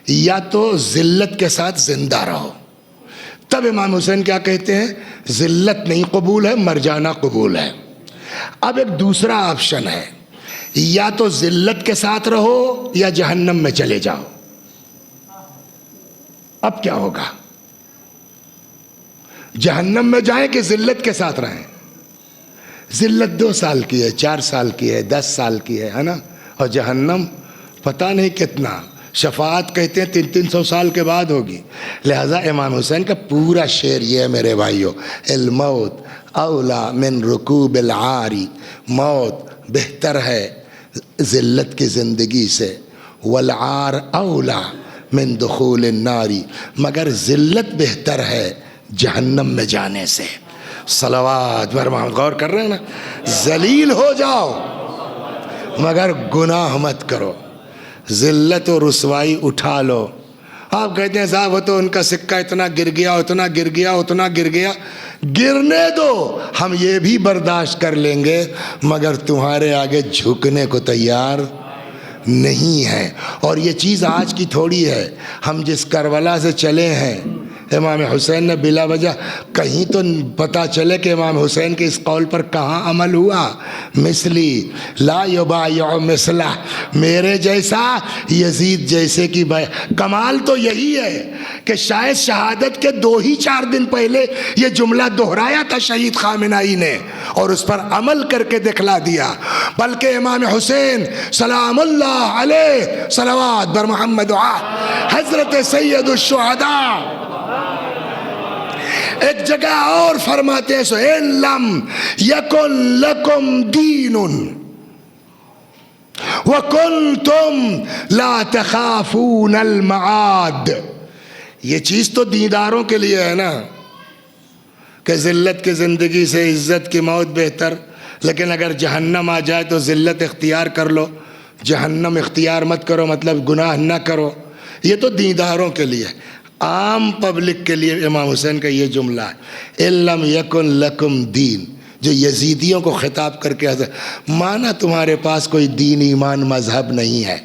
یا تو ذلت کے ساتھ زندہ رہو۔ تب امام حسین کیا کہتے ہیں؟ ذلت نہیں قبول ہے، مر جانا قبول ہے۔ اب ایک دوسرا آپشن ہے، یا تو ذلت کے ساتھ رہو یا جہنم میں چلے جاؤ۔ اب کیا ہوگا؟ جہنم میں جائیں کہ ذلت کے ساتھ رہیں؟ ذلت 2 سال کی ہے، 4 سال کی ہے، 10 سال کی ہے نا، اور جہنم پتہ نہیں کتنا، شفاعت کہتے ہیں 300 سال کے بعد ہوگی۔ لہذا امام حسین کا پورا شعر یہ ہے میرے بھائیو، الموت اولا من رکوب العاری، موت بہتر ہے ذلت کی زندگی سے، والعار اولا من دخول الناری، مگر ذلت بہتر ہے جہنم میں جانے سے۔ صلوات بر محمد، غور کر رہے ہیں نا؟ ذلیل ہو جاؤ مگر گناہ مت کرو، ذلت و رسوائی اٹھا لو۔ آپ کہتے ہیں صاحب وہ تو ان کا سکہ اتنا گر گیا، اتنا گر گیا، اتنا گر گیا، گرنے دو، ہم یہ بھی برداشت کر لیں گے، مگر تمہارے آگے جھکنے کو تیار نہیں ہے۔ اور یہ چیز آج کی تھوڑی ہے، ہم جس کربلا سے چلے ہیں، امام حسین نے بلا وجہ کہیں تو پتہ چلے کہ امام حسین کے اس قول پر کہاں عمل ہوا؟ مثلی لا یبایع مثلہ، میرے جیسا یزید جیسے کی کمال تو یہی ہے کہ شاید شہادت کے 2 ہی 4 دن پہلے یہ جملہ دہرایا تھا شہید خامنہئی نے، اور اس پر عمل کر کے دکھلا دیا۔ بلکہ امام حسین سلام اللہ علیہ، صلوات بر محمد حضرت سید الشہداء ایک جگہ اور فرماتے ہیں، ان لم یکن لکم دین وکنتم لا تخافون المعاد۔ یہ چیز تو دینداروں کے لیے ہے نا کہ ذلت کی زندگی سے عزت کی موت بہتر، لیکن اگر جہنم آ جائے تو ذلت اختیار کر لو، جہنم اختیار مت کرو، مطلب گناہ نہ کرو۔ یہ تو دینداروں کے لیے، عام پبلک کے لیے امام حسین کا یہ جملہ ہے، ان لم یکن لکم دین، جو یزیدیوں کو خطاب کر کے حضرت مانا تمہارے پاس کوئی دین ایمان مذہب نہیں ہے،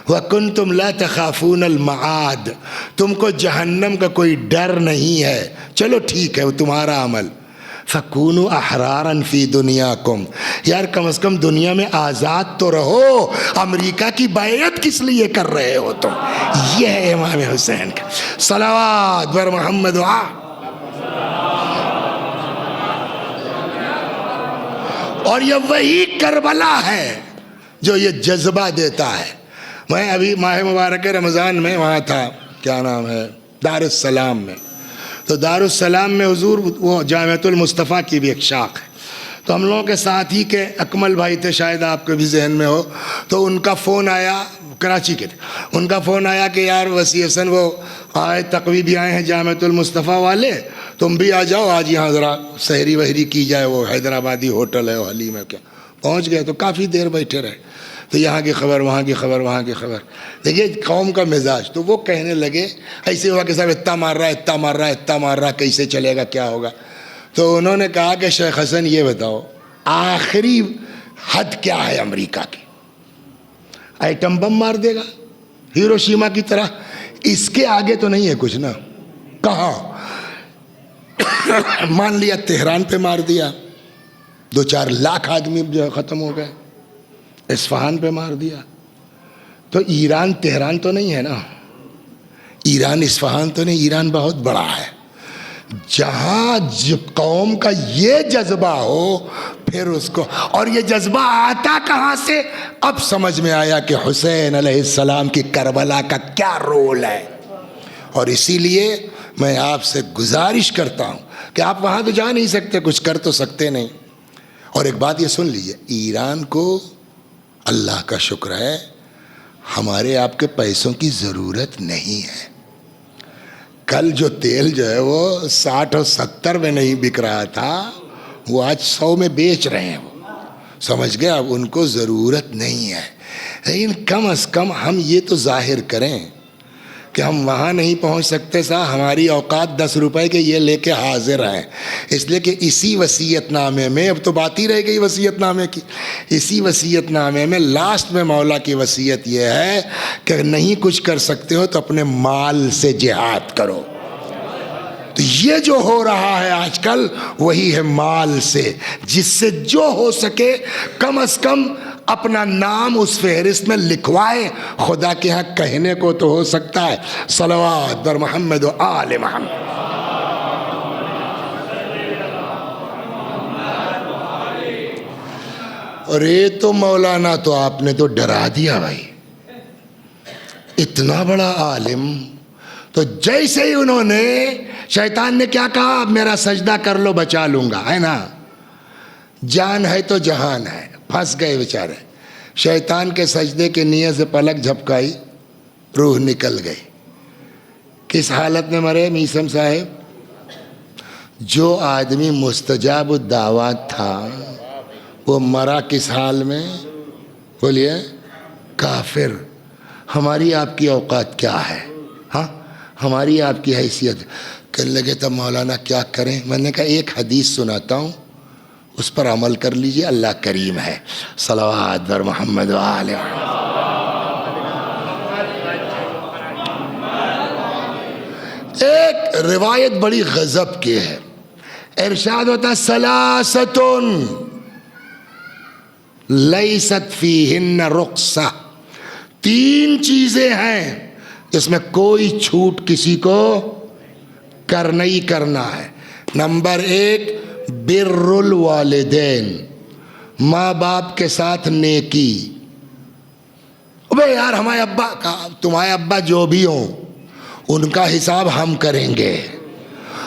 وَكُنْتُمْ لَا تَخَافُونَ الْمَعَادِ، تم کو جہنم کا کوئی ڈر نہیں ہے، چلو ٹھیک ہے وہ تمہارا عمل، فکونوا احرارا فی دنیاکم، یار کم از کم دنیا میں آزاد تو رہو، امریکہ کی بیعت کس لیے کر رہے ہو تم؟ یہ ہے امام حسین کا صلوات بر محمد اور یہ وہی کربلا ہے جو یہ جذبہ دیتا ہے. میں ابھی ماہ مبارک رمضان میں وہاں تھا، کیا نام ہے، دارالسلام میں. تو دارالسلام میں حضور وہ جامعۃ المصطفیٰ کی بھی ایک شاخ ہے. تو ہم لوگوں کے ساتھ ہی کے اکمل بھائی تھے، شاید آپ کے بھی ذہن میں ہو. تو ان کا فون آیا، کراچی کے تھے، ان کا فون آیا کہ یار وسیع حسن وہ آئے تقوی بھی آئے ہیں جامعۃ المصطفیٰ والے، تم بھی آ جاؤ، آج یہاں ذرا سحری وحری کی جائے. وہ حیدرآبادی ہوٹل ہے، وہ حلیم ہے کیا. پہنچ گئے تو کافی دیر بیٹھے رہے، تو یہاں کی خبر، وہاں کی خبر، وہاں کی خبر. دیکھیے قوم کا مزاج. تو وہ کہنے لگے ایسے ہوا کہ صاحب اتنا مار رہا ہے، اتنا مار رہا ہے، اتنا مار رہا ہے، کیسے چلے گا، کیا ہوگا. تو انہوں نے کہا کہ شیخ حسن یہ بتاؤ آخری حد کیا ہے امریکہ کی؟ ایٹم بم مار دے گا ہیروشیما کی طرح، اس کے آگے تو نہیں ہے کچھ نا. کہاں مان لیا تہران پہ مار دیا، 2-4 لاکھ آدمی جو ختم ہو گئے. اصفہان پہ مار دیا، تو ایران تہران تو نہیں ہے نا، ایران اصفہان تو نہیں، ایران بہت بڑا ہے. جہاں قوم کا یہ جذبہ ہو پھر اس کو، اور یہ جذبہ آتا کہاں سے؟ اب سمجھ میں آیا کہ حسین علیہ السلام کی کربلا کا کیا رول ہے. اور اسی لیے میں آپ سے گزارش کرتا ہوں کہ آپ وہاں تو جا نہیں سکتے، کچھ کر تو سکتے نہیں. اور ایک بات یہ سن لیجیے، ایران کو اللہ کا شکر ہے ہمارے آپ کے پیسوں کی ضرورت نہیں ہے. کل جو تیل جو ہے وہ 60 اور 70 میں نہیں بک رہا تھا، وہ آج 100 میں بیچ رہے ہیں. وہ سمجھ گئے، اب ان کو ضرورت نہیں ہے. لیکن کم از کم ہم یہ تو ظاہر کریں کہ ہم وہاں نہیں پہنچ سکتے ہماری اوقات 10 روپے کے یہ لے کے حاضر ہیں. اس لیے کہ اسی وصیت نامے میں، اب تو بات ہی رہ گئی وصیت نامے کی، اسی وصیت نامے میں لاسٹ میں مولا کی وصیت یہ ہے کہ نہیں کچھ کر سکتے ہو تو اپنے مال سے جہاد کرو. تو یہ جو ہو رہا ہے آج کل وہی ہے مال سے، جس سے جو ہو سکے کم از کم اپنا نام اس فہرست میں لکھوائے. خدا کے ہاں کہنے کو تو ہو سکتا ہے صلوات بر محمد و آل محمد. اور یہ تو مولانا تو آپ نے تو ڈرا دیا بھائی، اتنا بڑا عالم. تو جیسے ہی انہوں نے، شیطان نے کیا کہا، اب میرا سجدہ کر لو بچا لوں گا، ہے نا. جان ہے تو جہان ہے، پھنس گئے بیچارے. شیطان کے سجدے کے نیت سے پلک جھپکائی، روح نکل گئی. کس حالت میں مرے میثم صاحب؟ جو آدمی مستجاب الدعوات تھا وہ مرا کس حال میں؟ بولیے، کافر. ہماری آپ کی اوقات کیا ہے؟ ہاں ہماری آپ کی حیثیت. کہنے لگے تب مولانا کیا کریں؟ میں نے کہا ایک حدیث سناتا ہوں، اس پر عمل کر لیجئے، اللہ کریم ہے. صلوات بر محمد و آل محمد. ایک روایت بڑی غضب کی ہے، ارشاد ہوتا ہے ثلاثۃ لیست فیہن رخصہ. 3 چیزیں ہیں جس میں کوئی چھوٹ کسی کو کرنا ہی کرنا ہے. نمبر 1 بر الوالدین، ماں باپ کے ساتھ نیکی. ابے یار ہمارے ابا کا، تمہارے ابا جو بھی ہوں ان کا حساب ہم کریں گے.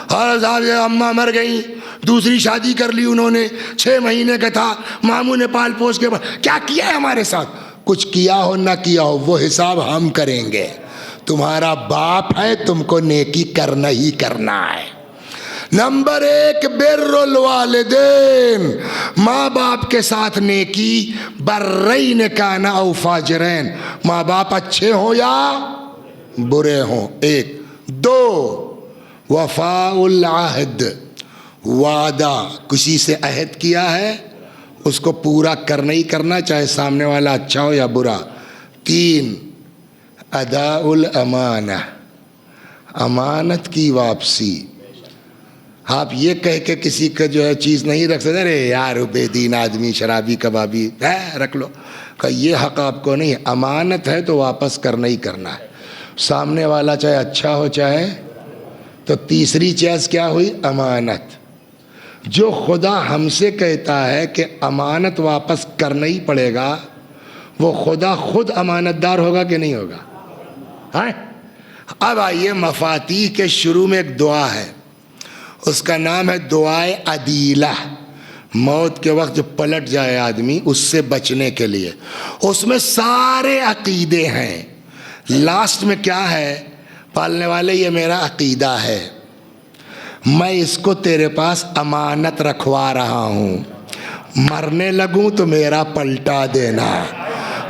اور صاحب اماں مر گئیں، دوسری شادی کر لی انہوں نے، 6 مہینے کا تھا، ماموں نے پال پوس کے کیا کیا ہے ہمارے ساتھ، کچھ کیا ہو نہ کیا ہو وہ حساب ہم کریں گے. تمہارا باپ ہے، تم کو نیکی کرنا ہی کرنا ہے. نمبر 1 بر الوالدین، ماں باپ کے ساتھ نیکی. برین کان او فاجرین، ماں باپ اچھے ہوں یا برے ہوں. 1. 2 وفاء العہد، وعدہ کسی سے عہد کیا ہے اس کو پورا کرنا ہی کرنا، چاہے سامنے والا اچھا ہو یا برا. 3 اداء الامانہ، امانت کی واپسی. آپ یہ کہہ کے کسی کا جو ہے چیز نہیں رکھ سکتے، ارے یار بے دین آدمی شرابی کبابی رکھ لو، کہ یہ حق آپ کو نہیں ہے۔ امانت ہے تو واپس کرنا ہی کرنا ہے، سامنے والا چاہے اچھا ہو چاہے، تو تیسری چیز کیا ہوئی؟ امانت۔ جو خدا ہم سے کہتا ہے کہ امانت واپس کرنا ہی پڑے گا، وہ خدا خود امانت دار ہوگا کہ نہیں ہوگا؟ ہاں؟ اب آئیے، مفاتیح کے شروع میں ایک دعا ہے، اس کا نام ہے دعائے عدیلہ۔ موت کے وقت جو پلٹ جائے آدمی، اس سے بچنے کے لیے اس میں سارے عقیدے ہیں۔ لاسٹ میں کیا ہے؟ پالنے والے یہ میرا عقیدہ ہے، میں اس کو تیرے پاس امانت رکھوا رہا ہوں، مرنے لگوں تو میرا پلٹا دینا۔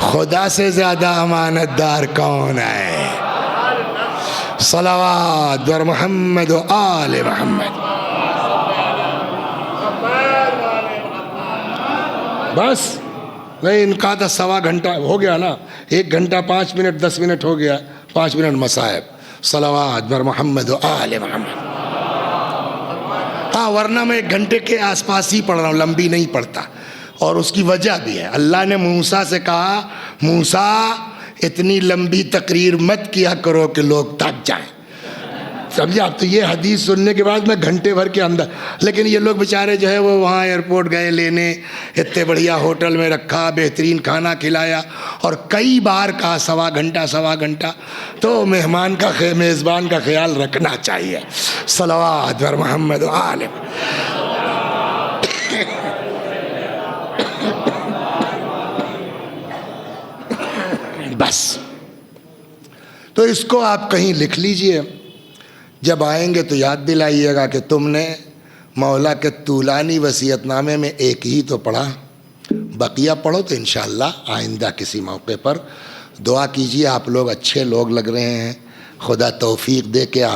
خدا سے زیادہ امانت دار کون ہے؟ صلوات بر محمد و آل محمد۔ بس نہیں، ان کا تو 1.25 گھنٹہ ہو گیا نا، 1 گھنٹہ 5 منٹ 10 منٹ ہو گیا، 5 منٹ مصائب۔ صلوات بر محمد و آل محمد۔ ہاں، ورنہ میں 1 گھنٹے کے آس پاس ہی پڑھ رہا ہوں، لمبی نہیں پڑھتا، اور اس کی وجہ بھی ہے۔ اللہ نے موسیٰ سے کہا، موسیٰ اتنی لمبی تقریر مت کیا کرو کہ لوگ تھک جائیں۔ سمجھے آپ؟ تو یہ حدیث سننے کے بعد میں گھنٹے بھر کے اندر، لیکن یہ لوگ بیچارے جو ہے وہ وہاں ایئرپورٹ گئے لینے، اتنے بڑھیا ہوٹل میں رکھا، بہترین کھانا کھلایا، اور کئی بار کہا 1.25 گھنٹہ۔ تو مہمان کا میزبان کا خیال رکھنا چاہیے۔ صلوات بر محمد و آل۔ بس تو اس کو آپ کہیں لکھ لیجئے، جب آئیں گے تو یاد دلائیے گا کہ تم نے مولا کے طولانی وصیت نامے میں ایک ہی تو پڑھا، بقیہ پڑھو تو انشاءاللہ آئندہ کسی موقع پر۔ دعا کیجئے، آپ لوگ اچھے لوگ لگ رہے ہیں، خدا توفیق دے کہ آپ